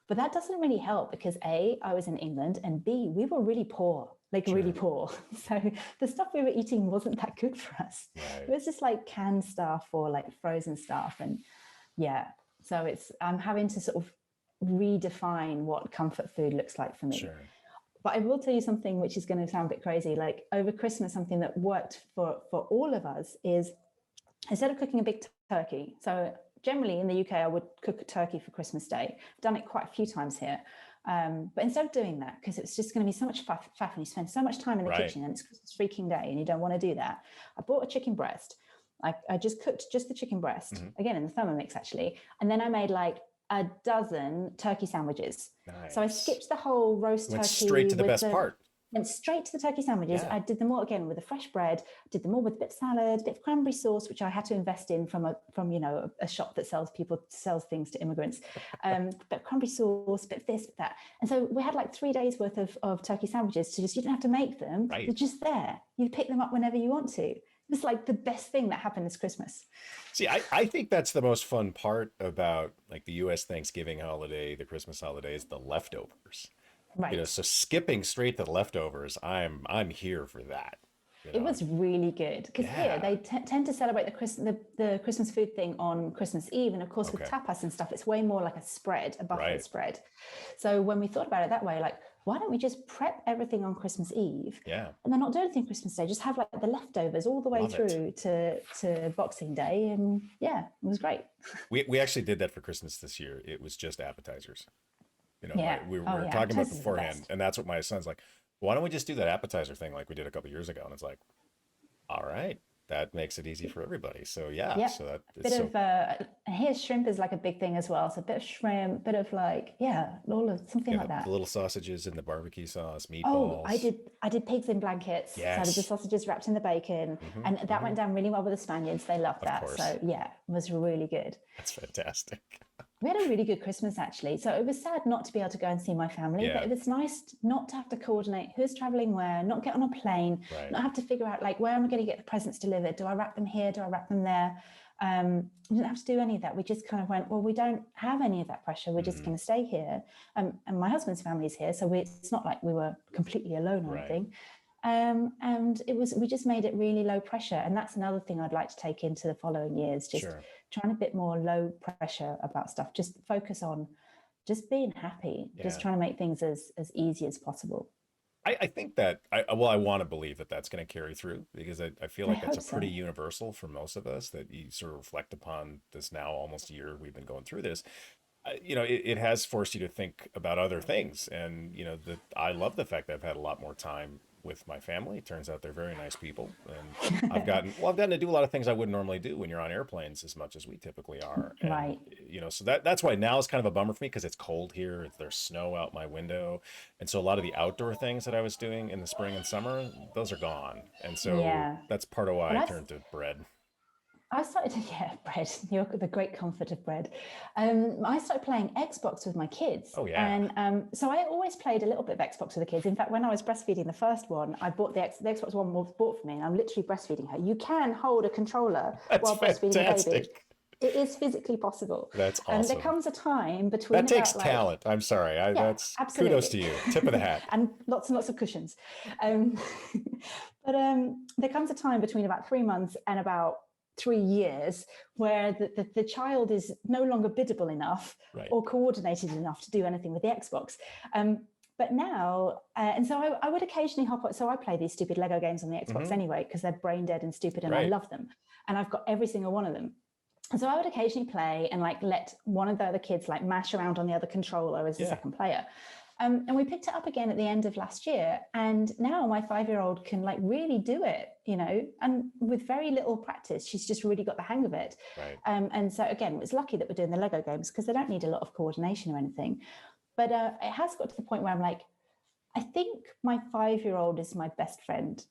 but that doesn't really help because A, I was in England, and B, we were really poor, like really poor. So the stuff we were eating wasn't that good for us. It was just like canned stuff or like frozen stuff. And yeah, so I'm having to sort of redefine what comfort food looks like for me. Sure. But I will tell you something which is going to sound a bit crazy. Like over Christmas, something that worked for all of us is, instead of cooking a big turkey, so generally in the UK, I would cook a turkey for Christmas Day. I've done it quite a few times here. But instead of doing that, because it's just going to be so much faff and you spend so much time in the kitchen and it's Christmas freaking day and you don't want to do that, I bought a chicken breast. I just cooked just the chicken breast, again in the Thermomix actually. And then I made like a dozen turkey sandwiches. Nice. So I skipped the whole roast turkey. Went straight to the best part. Went straight to the turkey sandwiches. I did them all again with the fresh bread, did them all with a bit of salad, a bit of cranberry sauce, which I had to invest in from a shop that sells things to immigrants. Bit of cranberry sauce, bit of this, bit of that. And so we had like 3 days worth of turkey sandwiches you didn't have to make them. They're just there. You pick them up whenever you want to. It's like the best thing that happened this Christmas. See, I think that's the most fun part about like the US Thanksgiving holiday, the Christmas holiday, is the leftovers. Right. You know, so skipping straight to the leftovers, I'm here for that. You know? It was really good because here they tend to celebrate the Christmas food thing on Christmas Eve, and of course with tapas and stuff, it's way more like a buffet spread. So when we thought about it that way, like, why don't we just prep everything on Christmas Eve? Yeah. And then not do anything Christmas Day, just have like the leftovers all the way through to Boxing Day, and yeah, it was great. We actually did that for Christmas this year. It was just appetizers. You know, Yeah. we Oh were yeah. talking about Toast is the beforehand, best. and that's what my son's like. Why don't we just do that appetizer thing like we did a couple years ago? And it's like, all right, that makes it easy for everybody. So yeah, Yep. so that A it's bit so of and here shrimp is like a big thing as well. So a bit of shrimp, bit of like, yeah, all of something yeah, like the that. little sausages and the barbecue sauce, Oh, meatballs. I did pigs in blankets. So I did the Yes. sausages wrapped in the bacon, and that Hmm. went down really well with the Spaniards. They loved Of that. course. So yeah, it was really good. That's fantastic. We had a really good Christmas actually. So it was sad not to be able to go and see my family, but Yeah, it was nice not to have to coordinate who's traveling where, not get on a plane, right. not have to figure out like where am I going to get the presents delivered? Do I wrap them here? Do I wrap them there? We didn't have to do any of that. We just kind of went, well, we don't have any of that pressure. We're just Hmm. going to stay here. And my husband's family is here. So it's not like we were completely alone or Right. anything. And we just made it really low pressure. And that's another thing I'd like to take into the following years, just Sure. trying a bit more low pressure about stuff, just focus on just being happy, just Yeah. trying to make things as easy as possible. I think that I want to believe that that's going to carry through because I feel I like that's a hope pretty so. universal for most of us that you sort of reflect upon this now almost a year we've been going through this. You know, it has forced you to think about other things. And, you know, that I love the fact that I've had a lot more time with my family. It turns out they're very nice people. And I've gotten to do a lot of things I wouldn't normally do when you're on airplanes as much as we typically are. And, Right. you know, so that's why now is kind of a bummer for me because it's cold here. There's snow out my window. And so a lot of the outdoor things that I was doing in the spring and summer, those are gone. And so Yeah. that's part of why Well, I turned to bread. I started to, yeah, bread, you're the great comfort of bread. I started playing Xbox with my kids. Oh, yeah. And so I always played a little bit of Xbox with the kids. In fact, when I was breastfeeding the first one, I bought the Xbox One was bought for me, and I'm literally breastfeeding her. You can hold a controller That's while breastfeeding a baby. fantastic. It is physically possible. That's There awesome. comes a time That between takes about like, talent. I'm sorry. yeah, That's kudos absolutely. to you. Tip of the hat. And lots of cushions. Um, but there comes a time between about 3 months and about 3 years where the child is no longer biddable enough Right. or coordinated enough to do anything with the Xbox. But now, and so I would occasionally hop on. So I play these stupid Lego games on the Xbox Hmm. anyway, because they're brain dead and stupid and I Right. love them. And I've got every single one of them. And so I would occasionally play and like let one of the other kids like mash around on the other controller as a Yeah. second player. And we picked it up again at the end of last year. And now my 5-year-old can like really do it, you know, and with very little practice, she's just really got the hang of it. Right. And so again, it's lucky that we're doing the Lego games because they don't need a lot of coordination or anything. But it has got to the point where I'm like, I think my 5-year-old is my best friend.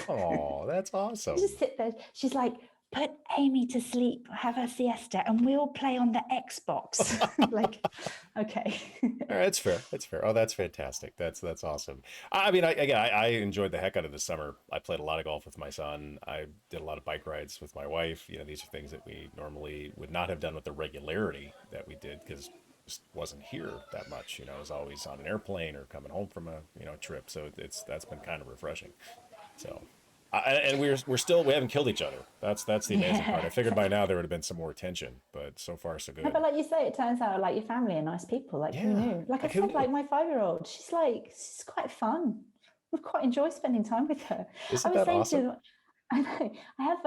Oh, that's You awesome. just sit there. She's like, put Amy to sleep, have her siesta, and we'll play on the Xbox. Like, okay. All right, that's fair. That's fair. Oh, that's fantastic. That's awesome. I mean, I enjoyed the heck out of the summer. I played a lot of golf with my son. I did a lot of bike rides with my wife. You know, these are things that we normally would not have done with the regularity that we did because just wasn't here that much. You know, I was always on an airplane or coming home from a trip. So that's been kind of refreshing. So, and we haven't killed each other. That's the amazing part. Yeah. I figured by now there would have been some more tension, but so far so No, good. but like you say, it turns out like your family are nice people. Like who Yeah, knew? Like I like who said, knew? like my 5-year-old, she's quite fun. We quite enjoy spending time with her. I Isn't was that saying awesome? to I know I have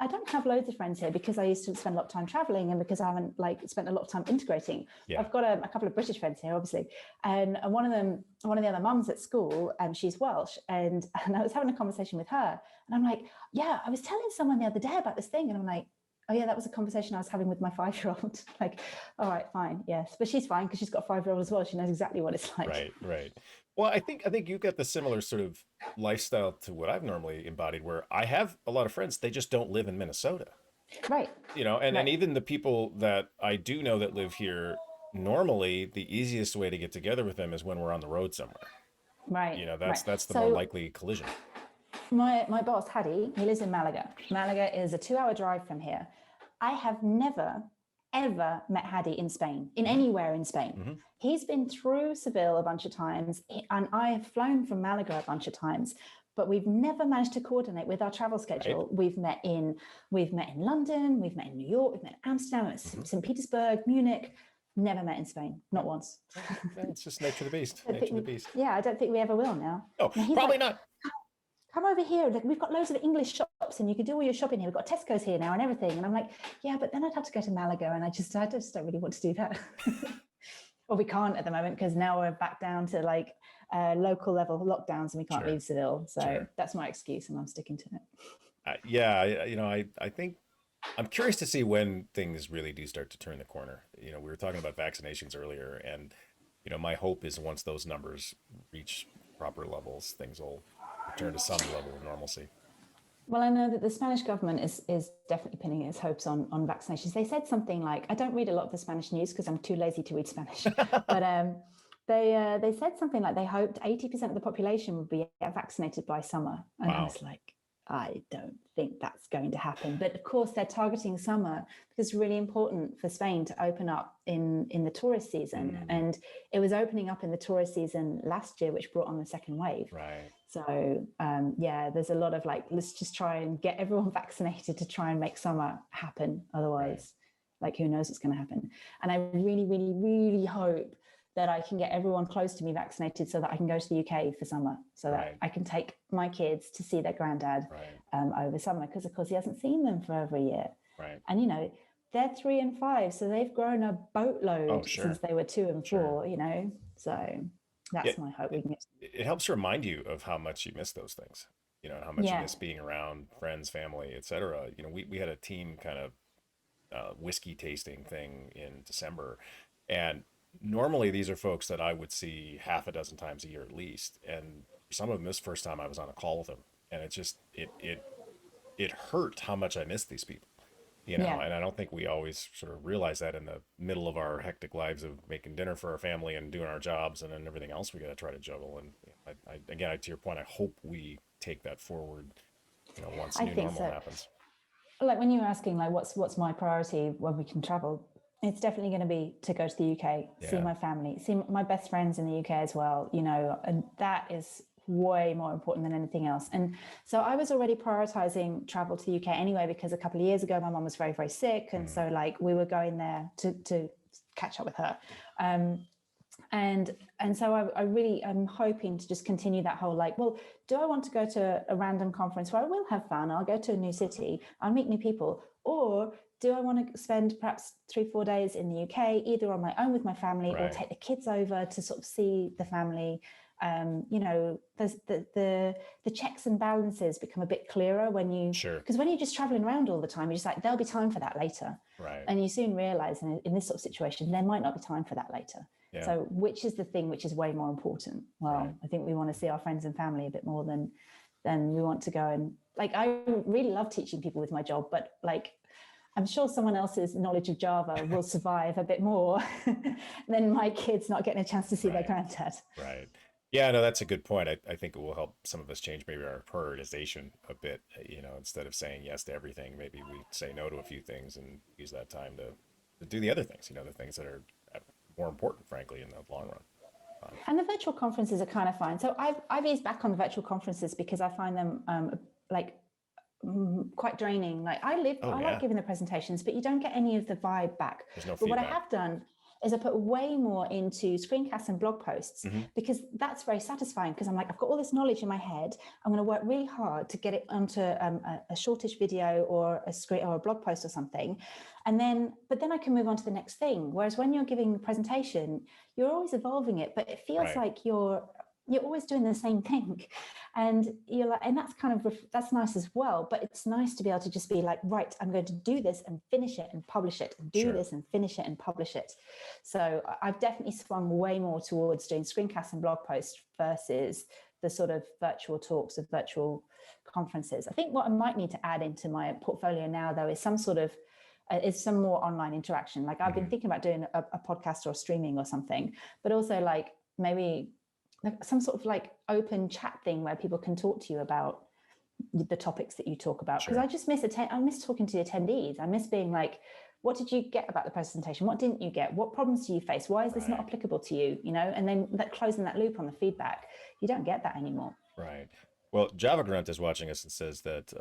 I don't have loads of friends here because I used to spend a lot of time traveling and because I haven't like spent a lot of time integrating. Yeah. I've got a couple of British friends here, obviously, and one of the other mums at school, she's Welsh, and I was having a conversation with her, and I'm like, yeah, I was telling someone the other day about this thing, and I'm like, oh yeah, that was a conversation I was having with my 5-year-old. Like, all right, fine, yes, but she's fine because she's got a 5-year-old as well. She knows exactly what it's like. Right, right. Well, I think you've got the similar sort of lifestyle to what I've normally embodied, where I have a lot of friends, they just don't live in Minnesota. Right, You know, and right, even the people that I do know that live here, normally the easiest way to get together with them is when we're on the road somewhere. right, You know, right. that's the more So likely collision. my boss, Hadi, he lives in Malaga. Malaga is a 2-hour drive from here. I have never, ever met Hadi in Spain, in Hmm. anywhere in Spain. Hmm. He's been through Seville a bunch of times, and I have flown from Malaga a bunch of times, but we've never managed to coordinate with our travel Right. schedule. We've met in London, we've met in New York, we've met in Amsterdam, Hmm. St. Petersburg, Munich. Never met in Spain, not Yeah. once. Yeah, it's just nature of the beast. I don't think Nature of we, the beast. yeah, I don't think we ever will now. Oh, Now he's probably like, not. come over here. Like, we've got loads of English shops and you can do all your shopping here. We've got Tesco's here now and everything. And I'm like, yeah, but then I'd have to go to Malaga and I just don't really want to do that. Well, we can't at the moment because now we're back down to like local level lockdowns and we can't Sure. leave Seville. So Sure. that's my excuse and I'm sticking to it. Yeah, I think I'm curious to see when things really do start to turn the corner. We were talking about vaccinations earlier, and my hope is once those numbers reach proper levels, things will return to some level of normalcy. Well, I know that the Spanish government is definitely pinning its hopes on vaccinations. They said something like, I don't read a lot of the Spanish news because I'm too lazy to read Spanish, but they said something like they hoped 80% of the population would be vaccinated by summer. And I Wow. was like, I don't think that's going to happen. But of course, they're targeting summer because it's really important for Spain to open up in the tourist season. Mm, And it was opening up in the tourist season last year, which brought on the second wave. right. So yeah, there's a lot of like, let's just try and get everyone vaccinated to try and make summer happen. Right. Otherwise, like who knows what's going to happen. And I really, really, really hope that I can get everyone close to me vaccinated so that I can go to the UK for summer, so that Right. I can take my kids to see their granddad Right. over summer, because of course he hasn't seen them for over a year. Right. And they're 3 and 5, so they've grown a Oh, boatload since sure. they were 2 and Sure. 4. So Yeah. that's my hope we can get. It helps remind you of how much you miss those things, and how much you Yeah, miss being around friends, family, etc. We had a team kind of whiskey tasting thing in December, and normally these are folks that I would see half a dozen times a year at least, and some of them this first time I was on a call with them, and it hurt how much I missed these people. yeah. And I don't think we always sort of realize that in the middle of our hectic lives of making dinner for our family and doing our jobs and then everything else we got to try to juggle. And again, to your point, I hope we take that forward, once I new think normal so. happens. Like when you were asking, like what's my priority when we can travel, it's definitely going to be to go to the UK, see Yeah. my family, see my best friends in the UK as well. And that is way more important than anything else. And so I was already prioritizing travel to the UK anyway, because a couple of years ago my mom was very, very sick, and Mm, so like we were going there to catch up with her. Um, and so I really am hoping to just continue that whole like, well, do I want to go to a random conference where I will have fun? I'll go to a new city, I'll meet new people, or do I want to spend perhaps 3-4 days in the UK, either on my own with my family or right. take the kids over to sort of see the family? There's the checks and balances become a bit clearer Sure. because when you're just traveling around all the time, you're just like, there'll be time for that later. Right. And you soon realize in this sort of situation, there might not be time for that later. Yeah. So which is the thing which is way more important? Right. Well, I think we want to see our friends and family a bit more than we want to go. And like, I really love teaching people with my job, but like, I'm sure someone else's knowledge of Java will survive a bit more than my kids not getting a chance to see their Right. granddad. Right. Yeah, no, that's a good point. I think it will help some of us change maybe our prioritization a bit. Instead of saying yes to everything, maybe we say no to a few things and use that time to do the other things, the things that are more important, frankly, in the long run. And the virtual conferences are kind of fine. So I've eased back on the virtual conferences because I find them like quite draining. Like Oh, I like yeah. giving the presentations, but you don't get any of the vibe back. There's no But what I feedback. have done is I put way more into screencasts and blog posts, Hmm. because that's very satisfying, because I'm like, I've got all this knowledge in my head. I'm going to work really hard to get it onto a shortish video or a screen or a blog post or something. But then I can move on to the next thing. Whereas when you're giving a presentation, you're always evolving it, but it feels Right. like you're always doing the same thing. And you're like, and that's kind of, that's nice as well. But it's nice to be able to just be like, right, I'm going to do this and finish it and publish it, and do Sure. this and finish it and publish it. So I've definitely swung way more towards doing screencasts and blog posts versus the sort of virtual talks of virtual conferences. I think what I might need to add into my portfolio now, though, is some more online interaction. Like I've been Hmm. thinking about doing a podcast or streaming or something, but also like maybe some sort of like open chat thing where people can talk to you about the topics that you talk about. Because Sure. I miss talking to the attendees. I miss being like, what did you get about the presentation? What didn't you get? What problems do you face? Why is this not Right. applicable to you? And then closing that loop on the feedback, you don't get that anymore. Right. Well, Java Grunt is watching us and says that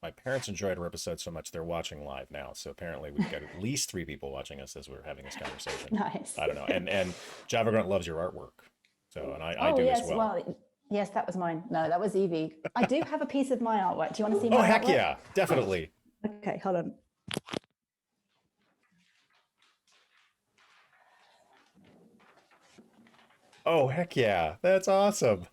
my parents enjoyed our episode so much they're watching live now. So apparently we've got at least 3 people watching us as we're having this conversation. Nice. I don't know. And Java Grunt loves your artwork. So, and I Oh, do as yes. well. Well, yes, that was mine. No, that was Evie. I do have a piece of my artwork. Do you want to see Oh, my heck artwork? yeah. Definitely. Okay, hold on. Oh, heck yeah. That's awesome.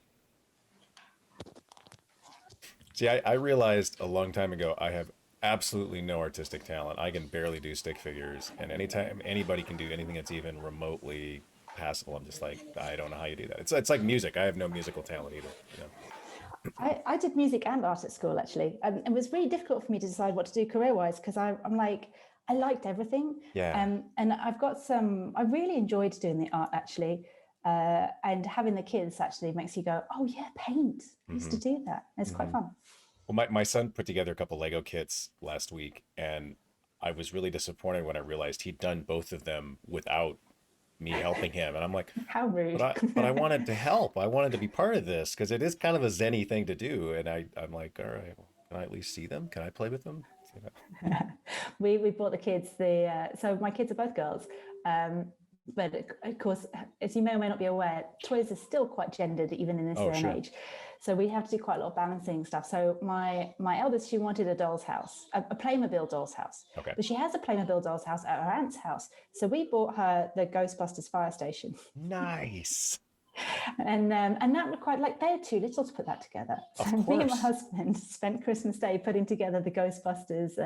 See, I realized a long time ago I have absolutely no artistic talent. I can barely do stick figures, and anytime anybody can do anything that's even remotely passable, I'm just like, I don't know how you do that. It's like music. I have no musical talent either. You know? I did music and art at school actually, and it was really difficult for me to decide what to do career-wise because I'm like I liked everything, Yeah. and I've got some. I really enjoyed doing the art actually, and having the kids actually makes you go, oh yeah, paint. I used to Hmm. do that. It's quite Hmm. fun. Well, my son put together a couple Lego kits last week, and I was really disappointed when I realized he'd done both of them without me helping him. And I'm like, How rude. but I wanted to help. I wanted to be part of this because it is kind of a zenny thing to do. And I'm like, all right, well, can I at least see them? Can I play with them? You know? We bought the kids the so my kids are both girls, um, but of course, as you may or may not be aware, toys are still quite gendered even in this Oh, day and sure. age. So we have to do quite a lot of balancing stuff. So my eldest, she wanted a doll's house, a Playmobil doll's house, Okay. but she has a Playmobil doll's house at her aunt's house. So we bought her the Ghostbusters fire station. Nice. And that required like they're too little to put that together. So Of me and my course. husband spent Christmas Day putting together the Ghostbusters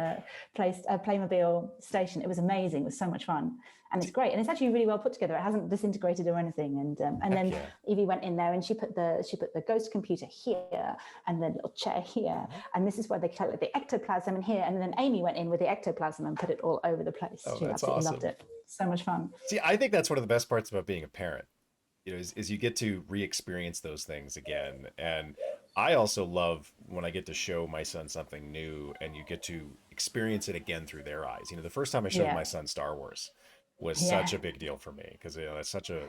Playmobil station. It was amazing. It was so much fun, and it's See, great. And it's actually really well put together. It hasn't disintegrated or anything. And heck then yeah. Evie went in there and she put the ghost computer here and the little chair here, Mhm. and this is where they collect the ectoplasm in here. And then Amy went in with the ectoplasm and put it all over the place. Oh, She that's absolutely loved awesome. it. So much fun. See, I think that's one of the best parts about being a parent, you know, is you get to re-experience those things again. And I also love when I get to show my son something new and you get to experience it again through their eyes. You know, the first time I showed Yeah, my son Star Wars was such yeah. a big deal for me because you know that's such a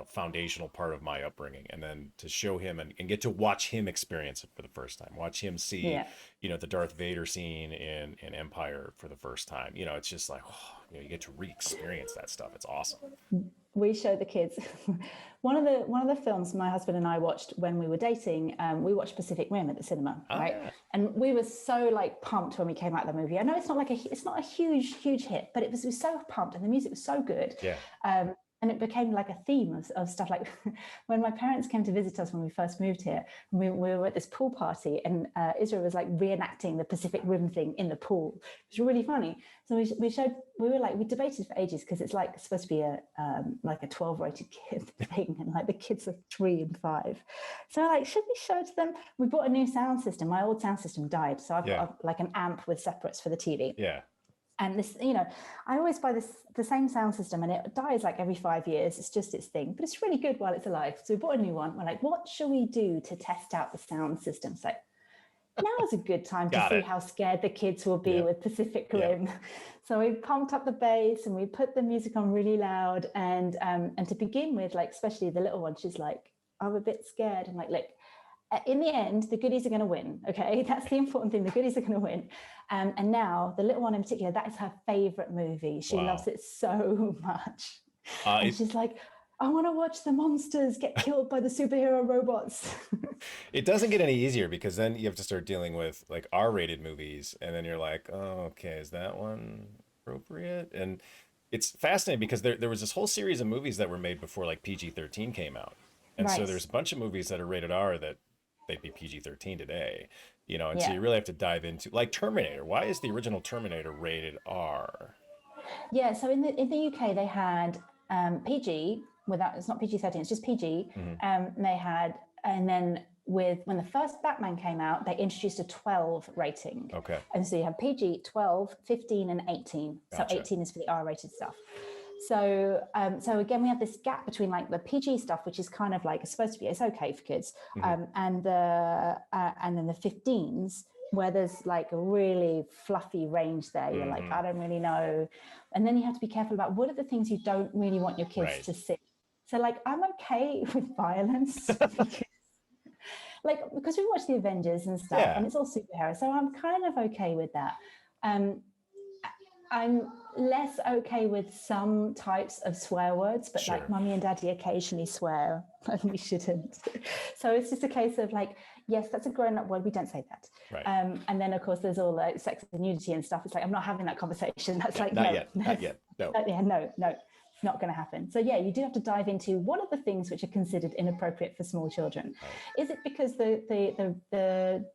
foundational part of my upbringing. And then to show him and get to watch him experience it for the first time, watch him see, Yeah. you know, the Darth Vader scene in Empire for the first time. You know, it's just like, oh, you know, you get to re-experience that stuff. It's awesome. We show the kids one of the films my husband and I watched when we were dating. We watched Pacific Rim at the cinema, Oh right? yeah. And we were so like pumped when we came out of the movie. I know it's not a huge hit, but we were so pumped, and the music was so good. Yeah. Um, and it became like a theme of stuff like when my parents came to visit us when we first moved here, we were at this pool party, and Israel was like reenacting the Pacific Rim thing in the pool. It was really funny. So we debated for ages because it's like supposed to be like a 12 rated kid thing, and like the kids are 3 and 5. So we're like, should we show it to them? We bought a new sound system. My old sound system died, so I've Yeah. got like an amp with separates for the TV. Yeah. And this, I always buy the same sound system, and it dies like every 5 years. It's just its thing, but it's really good while it's alive. So we bought a new one. We're like, what shall we do to test out the sound system? So now is a good time to Got see it. how scared the kids will be Yep. with Pacific Yep. Rim. So we pumped up the bass and we put the music on really loud. And to begin with, like especially the little one, she's like, I'm a bit scared. I'm like, look, in the end, the goodies are going to win. Okay, that's the important thing. The goodies are going to win. And now the little one in particular, that is her favorite movie. She loves Wow. it so much, and It she's like, I want to watch the monsters get killed by the superhero robots. it doesn't get any easier because then you have to start dealing with like R-rated movies, and then you're like, oh, okay, is that one appropriate? And it's fascinating because there was this whole series of movies that were made before like PG-13 came out, and so Right. there's a bunch of movies that are rated R that they'd be PG-13 today, you know, and so Yeah. you really have to dive into like Terminator. Why is the original Terminator rated R? Yeah, so in the UK they had PG without it's not PG-13, it's just PG. Hmm. They had and then with when the first Batman came out, they introduced a 12 rating. Okay, And so you have PG, 12, 15, and 18. So gotcha. 18 is for the R-rated stuff. So again, we have this gap between like the PG stuff, which is kind of like it's supposed to be it's okay for kids, Hmm. and then the 15s where there's like a really fluffy range there. You're like, Hmm. I don't really know, and then you have to be careful about what are the things you don't really want your kids Right. to see. So like, I'm okay with violence because we watch the Avengers and stuff, Yeah. and it's all superheroes, so I'm kind of okay with that. Um, I'm less okay with some types of swear words, but like Sure. mummy and daddy occasionally swear and we shouldn't. So it's just a case of like, yes, that's a grown up word. We don't say that. Right. And then of course there's all sex and nudity and stuff. It's like, I'm not having that conversation. That's Yeah. like, Not no, yet. no, Not yet. No. yeah, no, no. not going to happen. So yeah, you do have to dive into what are the things which are considered inappropriate for small children. Right. Is it because the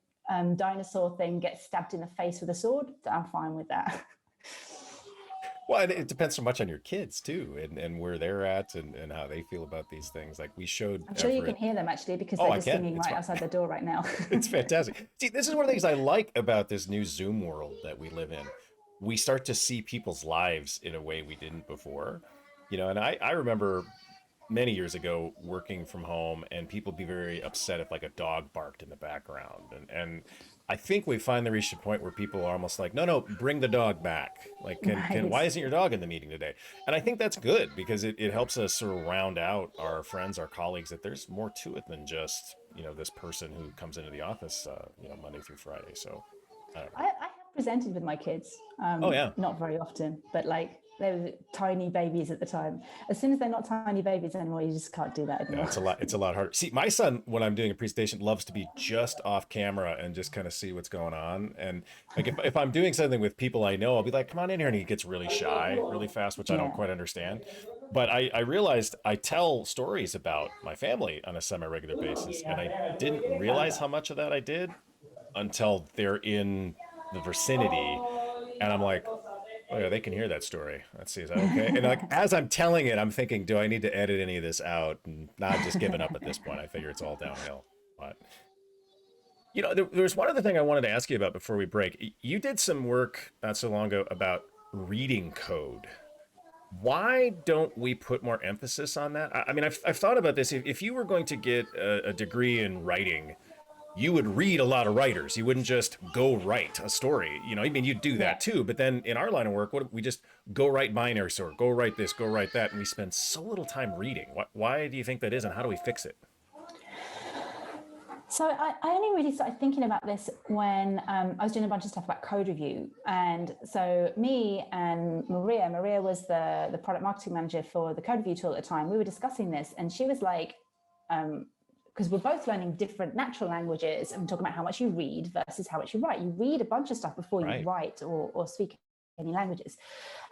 dinosaur thing gets stabbed in the face with a sword? I'm fine with that. Well, and it depends so much on your kids too, and where they're at, and how they feel about these things. Like we showed I'm sure you can Everett. hear them actually because Oh, they're I just can. singing It's right fine. outside the door right now. It's fantastic. See, this is one of the things I like about this new Zoom world that we live in. We start to see people's lives in a way we didn't before. And I remember many years ago working from home and people be very upset if like a dog barked in the background. And I think we finally reached a point where people are almost like, no, no, bring the dog back. Like, Right. why isn't your dog in the meeting today? And I think that's good because it helps us sort of round out our friends, our colleagues, that there's more to it than just, this person who comes into the office, Monday through Friday. So I don't know. I have presented with my kids, Oh yeah. not very often, but like they were tiny babies at the time. As soon as they're not tiny babies anymore, you just can't do that Yeah, anymore. it's a lot harder. See, my son, when I'm doing a presentation, loves to be just off camera and just kind of see what's going on. And like if I'm doing something with people I know, I'll be like, come on in here. And he gets really shy really fast, which I don't Yeah. quite understand. But I realized I tell stories about my family on a semi-regular basis. And I didn't realize how much of that I did until they're in the vicinity. And I'm like, oh yeah, they can hear that story. Let's see, is that okay? And like as I'm telling it, I'm thinking, do I need to edit any of this out? And not just giving up at this point. I figure it's all downhill. But there's one other thing I wanted to ask you about before we break. You did some work not so long ago about reading code. Why don't we put more emphasis on that? I mean, I've thought about this. If you were going to get a degree in writing, you would read a lot of writers. You wouldn't just go write a story. I mean, you'd do Yeah. that too. But then in our line of work, what we just go write binary sort, go write this, go write that, and we spend so little time reading. Why do you think that is, and how do we fix it? So I only really started thinking about this when I was doing a bunch of stuff about code review. And so me and Maria was the product marketing manager for the code review tool at the time. We were discussing this and she was like, because we're both learning different natural languages and talking about how much you read versus how much you write. You read a bunch of stuff before you Right. write or speak any languages.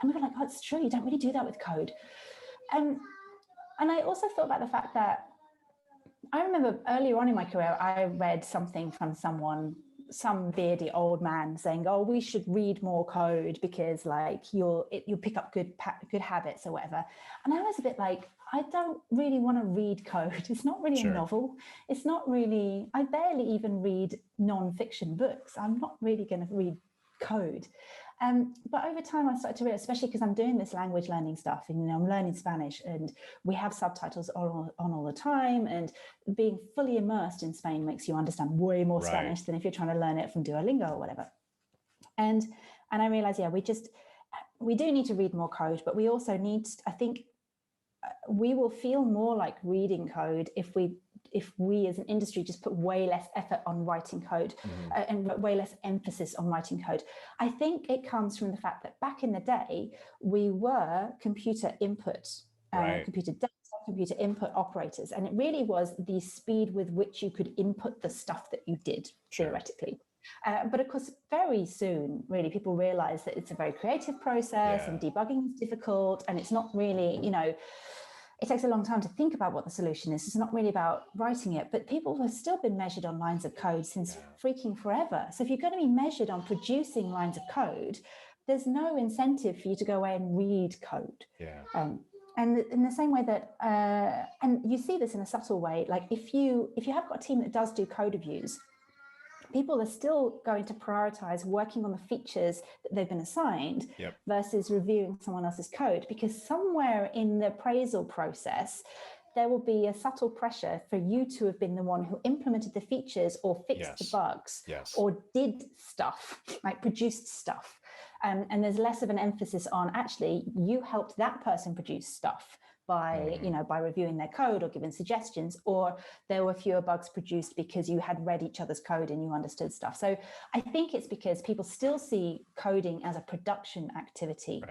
And we were like, oh, it's true. You don't really do that with code. And I also thought about the fact that I remember earlier on in my career, I read something from some beardy old man saying, "Oh, we should read more code because, like, you'll pick up good habits or whatever." And I was a bit like, I don't really want to read code. It's not really a Sure. novel. It's not really. I barely even read non-fiction books. I'm not really going to read code. But over time, I started to realize, especially because I'm doing this language learning stuff, and I'm learning Spanish, and we have subtitles on all the time. And being fully immersed in Spain makes you understand way more Right. Spanish than if you're trying to learn it from Duolingo or whatever. And I realized, yeah, we do need to read more code, but we also need, I think, we will feel more like reading code if we as an industry just put way less effort on writing code and way less emphasis on writing code. I think it comes from the fact that back in the day, we were computer input, Right. computer desktop, computer input operators. And it really was the speed with which you could input the stuff that you did, Sure. theoretically. But of course, very soon, really, people realize that it's a very creative process and debugging is difficult. And it's not really, it takes a long time to think about what the solution is. It's not really about writing it, but people have still been measured on lines of code since freaking forever. So if you're going to be measured on producing lines of code, there's no incentive for you to go away and read code. Yeah. And in the same way that, and you see this in a subtle way, like if you have got a team that does do code reviews, people are still going to prioritize working on the features that they've been assigned versus reviewing someone else's code, because somewhere in the appraisal process, there will be a subtle pressure for you to have been the one who implemented the features or fixed the bugs or did stuff, like produced stuff. And there's less of an emphasis on actually you helped that person produce stuff by by reviewing their code or giving suggestions, or there were fewer bugs produced because you had read each other's code and you understood stuff. So I think it's because people still see coding as a production activity,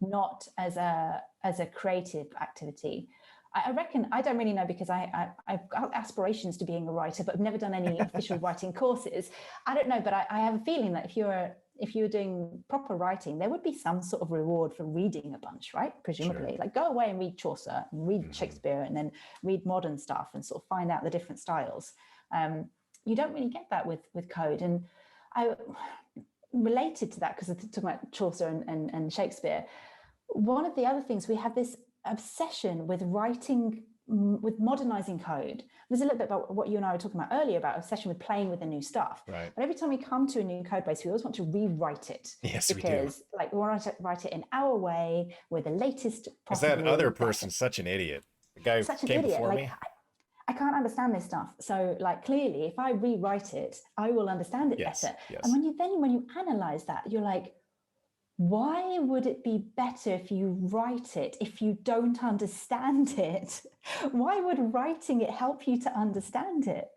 not as a creative activity. I reckon, I don't really know because I've got aspirations to being a writer, but I've never done any official writing courses. I don't know, but I have a feeling that if you're if you were doing proper writing, there would be some sort of reward for reading a bunch, right? Presumably, Sure. like go away and read Chaucer, and read Shakespeare, and then read modern stuff and sort of find out the different styles. You don't really get that with code. And I related to that because I talked about Chaucer and Shakespeare. One of the other things, we have this obsession with writing, with modernizing code. There's a little bit about what you and I were talking about earlier about obsession with playing with the new stuff. Right. But every time we come to a new code base, we always want to rewrite it. Yes, because, we do. like, we want to write it in our way with the latest. Because that other person's such an idiot. The guy such an came idiot. before Like, me. I can't understand this stuff. So, like, clearly, if I rewrite it, I will understand it Yes, better. yes. And when you analyze that, you're like, why would it be better if you write it if you don't understand it? Why would writing it help you to understand it?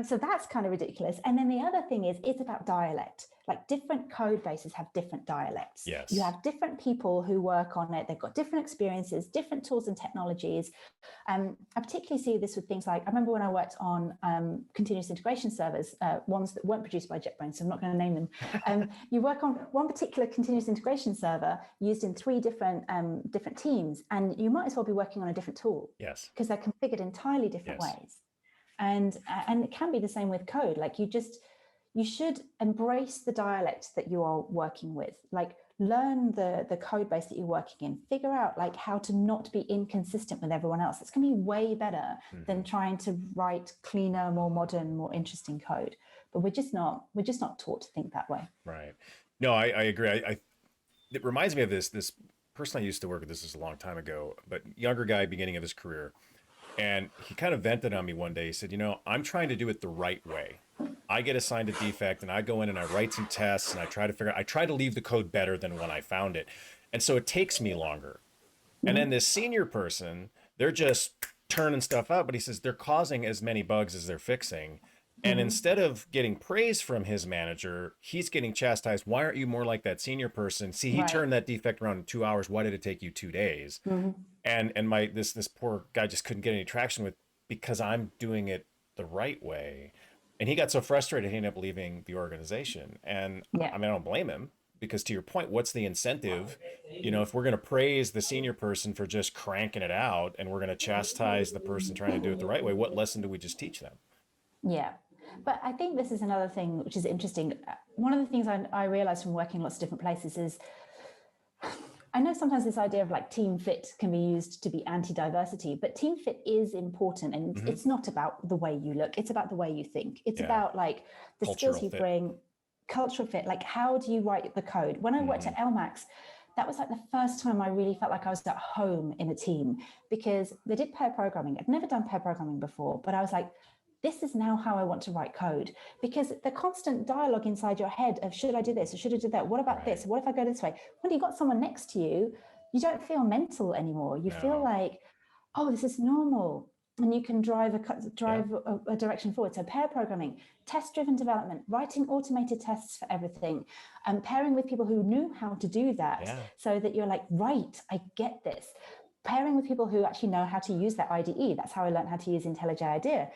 So that's kind of ridiculous. And then the other thing is, it's about dialect. Like, different code bases have different dialects. Yes. You have different people who work on it. They've got different experiences, different tools and technologies. I particularly see this with things like, I remember when I worked on continuous integration servers, ones that weren't produced by JetBrains, so I'm not going to name them. You work on one particular continuous integration server used in 3 different teams, and you might as well be working on a different tool. Yes. Because they're configured entirely different ways. And it can be the same with code. Like, you should embrace the dialect that you are working with. Like, learn the code base that you're working in. Figure out like how to not be inconsistent with everyone else. It's going to be way better than trying to write cleaner, more modern, more interesting code. But we're just not taught to think that way. Right. No, I agree. It reminds me of this person I used to work with. This is a long time ago, but younger guy, beginning of his career. And he kind of vented on me one day. He said, I'm trying to do it the right way. I get assigned a defect and I go in and I write some tests and I try to leave the code better than when I found it. And so it takes me longer. And then this senior person, they're just turning stuff out, but he says they're causing as many bugs as they're fixing. And instead of getting praise from his manager, he's getting chastised. Why aren't you more like that senior person? See, he turned that defect around in 2 hours. Why did it take you 2 days? And this poor guy just couldn't get any traction with, because I'm doing it the right way. And he got so frustrated he ended up leaving the organization. And I mean, I don't blame him, because to your point, what's the incentive? If we're going to praise the senior person for just cranking it out and we're going to chastise the person trying to do it the right way, what lesson do we just teach them? Yeah. But I think this is another thing which is interesting. One of the things I realized from working in lots of different places is, I know sometimes this idea of like team fit can be used to be anti-diversity, but team fit is important, and it's not about the way you look. It's about the way you think. It's about like the Cultural skills you fit. bring, cultural fit. Like, how do you write the code? When I worked at LMAX, that was like the first time I really felt like I was at home in a team, because they did pair programming. I'd never done pair programming before, but I was like, this is now how I want to write code, because the constant dialogue inside your head of, should I do this or should I do that? What about this? What if I go this way? When you've got someone next to you, you don't feel mental anymore. You feel like, oh, this is normal. And you can drive a direction forward. So pair programming, test-driven development, writing automated tests for everything, and pairing with people who knew how to do that, so that you're like, right, I get this. Pairing with people who actually know how to use that IDE. That's how I learned how to use IntelliJ IDEA.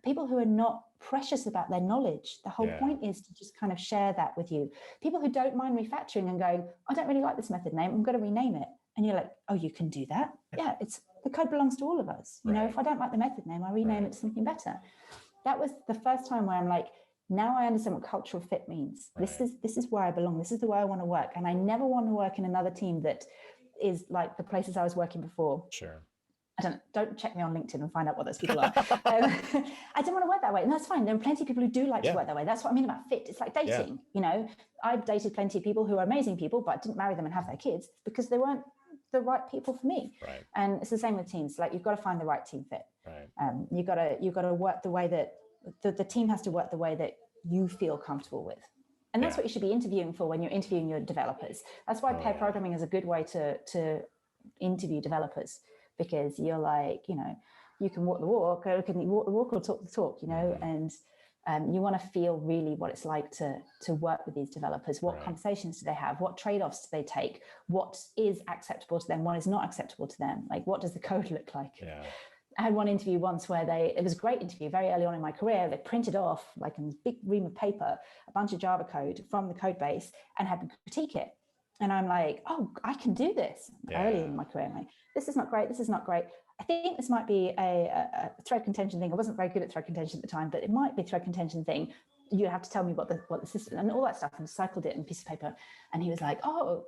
People who are not precious about their knowledge. The whole point is to just kind of share that with you. People who don't mind refactoring and going, I don't really like this method name, I'm going to rename it. And you're like, oh, you can do that? Yeah, the code belongs to all of us. You know, if I don't like the method name, I rename it to something better. That was the first time where I'm like, now I understand what cultural fit means. This is where I belong. This is the way I want to work. And I never want to work in another team that is like the places I was working before. Sure. Don't check me on LinkedIn and find out what those people are. I don't want to work that way. And that's fine. There are plenty of people who do like to work that way. That's what I mean about fit. It's like dating. You know, I've dated plenty of people who are amazing people, but didn't marry them and have their kids because they weren't the right people for me. Right. And it's the same with teams. Like, you've got to find the right team fit. Right. You've got to work the way that the team has to work the way that you feel comfortable with. And that's what you should be interviewing for when you're interviewing your developers. That's why pair programming is a good way to interview developers, because you're like, you know, you can walk the walk, or can you walk the walk or talk the talk, you know, and you want to feel really what it's like to work with these developers. What conversations do they have? What trade-offs do they take? What is acceptable to them? What is not acceptable to them? Like, what does the code look like? I had one interview once where it was a great interview very early on in my career. They printed off like in a big ream of paper, a bunch of Java code from the code base and had me critique it. And I'm like, oh, I can do this early Yeah. in my career. I'm like, this is not great. This is not great. I think this might be a thread contention thing. I wasn't very good at thread contention at the time, but it might be a thread contention thing. You have to tell me what the system and all that stuff, and cycled it in a piece of paper. And he was like, oh,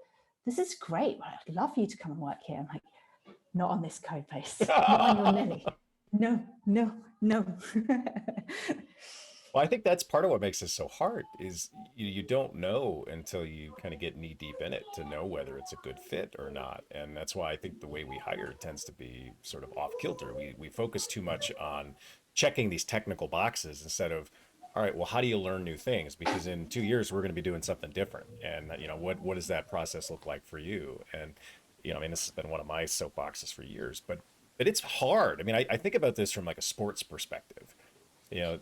this is great. I'd love for you to come and work here. I'm like, not on this code base, not on your Nelly. No, no, no. Well, I think that's part of what makes this so hard is you don't know until you kind of get knee deep in it to know whether it's a good fit or not. And that's why I think the way we hire tends to be sort of off kilter. We focus too much on checking these technical boxes instead of, all right, well, how do you learn new things? Because in 2 years, we're going to be doing something different. And, what does that process look like for you? And, I mean, this has been one of my soapboxes for years, but it's hard. I mean, I think about this from like a sports perspective. You know,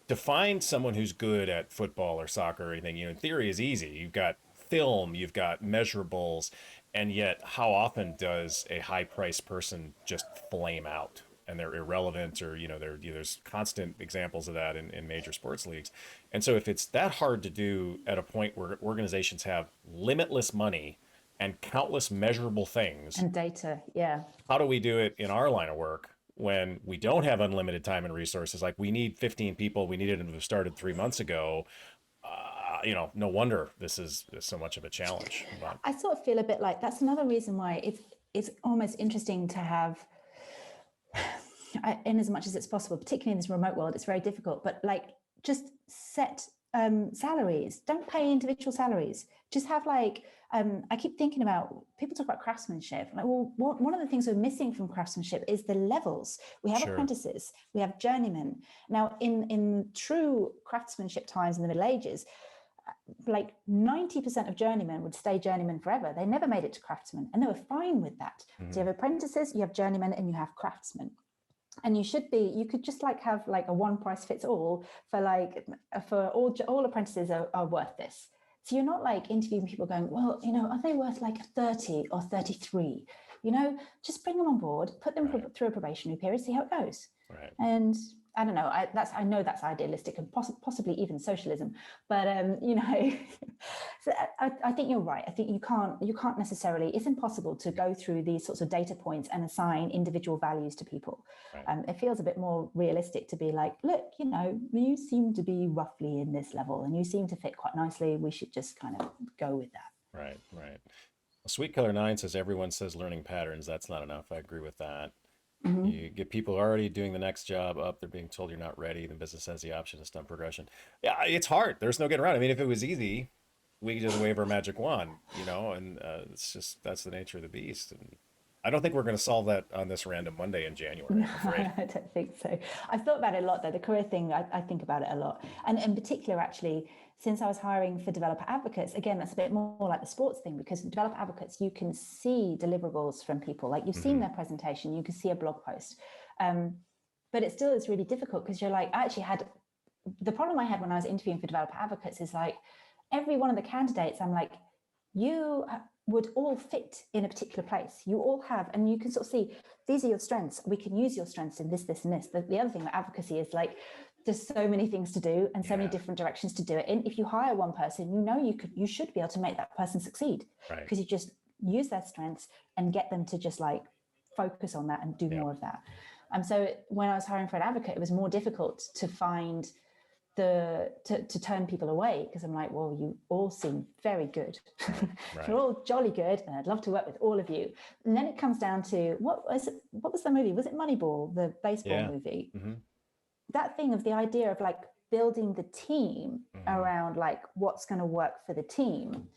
to find someone who's good at football or soccer or anything, in theory is easy. You've got film, you've got measurables, and yet how often does a high priced person just flame out and they're irrelevant or, there's constant examples of that in major sports leagues. And so if it's that hard to do at a point where organizations have limitless money and countless measurable things, and data, yeah. how do we do it in our line of work when we don't have unlimited time and resources? Like we need 15 people, we needed them to have started 3 months ago. No wonder this is so much of a challenge. But I sort of feel a bit like that's another reason why it's almost interesting to have, in as much as it's possible, particularly in this remote world, it's very difficult, but like just set salaries. Don't pay individual salaries. Just have like, I keep thinking about, people talk about craftsmanship. Like, well, one of the things we're missing from craftsmanship is the levels. We have sure. apprentices, we have journeymen. Now, in true craftsmanship times in the Middle Ages, like 90% of journeymen would stay journeymen forever. They never made it to craftsmen, and they were fine with that. Mm-hmm. So you have apprentices, you have journeymen, and you have craftsmen. And you could just like have like a one price fits all for all apprentices are worth this. So you're not like interviewing people going, well, are they worth like 30 or 33? Just bring them on board, put them through a probationary period, see how it goes. Right. And I don't know. I know that's idealistic and possibly even socialism, but so I think you're right. I think you can't necessarily. It's impossible to go through these sorts of data points and assign individual values to people. Right. It feels a bit more realistic to be like, look, you seem to be roughly in this level, and you seem to fit quite nicely. We should just kind of go with that. Right. Right. Well, Sweet Killer 9 says everyone says learning patterns. That's not enough. I agree with that. Mm-hmm. You get people already doing the next job up. They're being told you're not ready. The business has the option to stunt progression. Yeah, it's hard. There's no getting around. I mean, if it was easy, we could just wave our magic wand, and that's the nature of the beast. And I don't think we're going to solve that on this random Monday in January, I'm afraid. I don't think so. I've thought about it a lot, though. The career thing, I think about it a lot. And in particular, actually, since I was hiring for developer advocates, again, that's a bit more like the sports thing, because developer advocates, you can see deliverables from people. Like you've seen their presentation, you can see a blog post. But it still is really difficult because you're like, the problem I had when I was interviewing for developer advocates is like, every one of the candidates, I'm like, you would all fit in a particular place. You all have, and you can sort of see, these are your strengths. We can use your strengths in this, this, and this. The other thing with advocacy is like, there's so many things to do and so many different directions to do it in. If you hire one person, you should be able to make that person succeed, because you just use their strengths and get them to just like focus on that and do more of that. So when I was hiring for an advocate, it was more difficult to find to turn people away, because I'm like, well, you all seem very good. Right. You're all jolly good, and I'd love to work with all of you. And then it comes down to what was the movie? Was it Moneyball, the baseball movie? Mm-hmm. That thing of the idea of like building the team around like what's going to work for the team.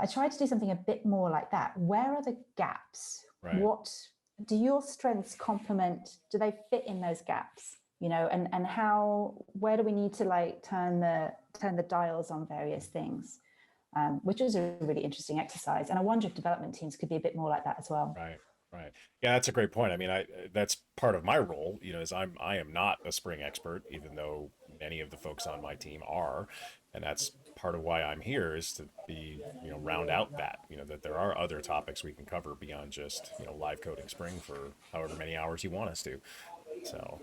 I tried to do something a bit more like that. Where are the gaps? Right. What do your strengths complement? Do they fit in those gaps? And where do we need to like turn the dials on various things, which is a really interesting exercise. And I wonder if development teams could be a bit more like that as well. Right. Yeah, that's a great point. I mean, that's part of my role, is I am not a Spring expert, even though many of the folks on my team are, and that's part of why I'm here, is to be, round out that, that there are other topics we can cover beyond just, live coding Spring for however many hours you want us to. So,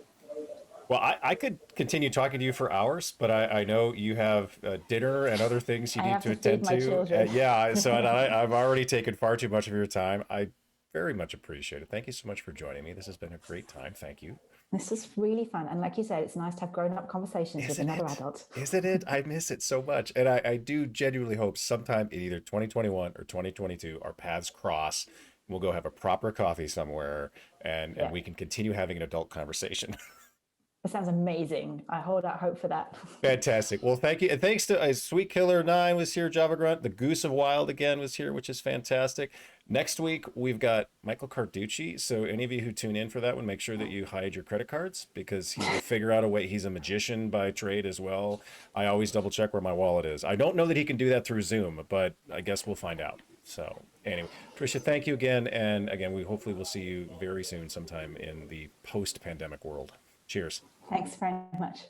well, I could continue talking to you for hours, but I know you have dinner and other things you I need have to to feed attend my to. children. Yeah, so I've already taken far too much of your time. I very much appreciate it. Thank you so much for joining me. This has been a great time. Thank you. This is really fun. And like you said, it's nice to have grown-up conversations with Isn't another it? adult. Isn't it? I miss it so much. And I do genuinely hope sometime in either 2021 or 2022, our paths cross. We'll go have a proper coffee somewhere, and Yeah, we can continue having an adult conversation. it sounds amazing. I hold out hope for that. Fantastic. Well, thank you. And thanks to Sweet Killer 9 was here, Java Grunt. The Goose of Wild again was here, which is fantastic. Next week, we've got Michael Carducci. So any of you who tune in for that one, make sure that you hide your credit cards, because he will figure out a way. He's a magician by trade as well. I always double check where my wallet is. I don't know that he can do that through Zoom, but I guess we'll find out. So anyway, Trisha, thank you again. And again, we hopefully will see you very soon sometime in the post-pandemic world. Cheers. Thanks very much.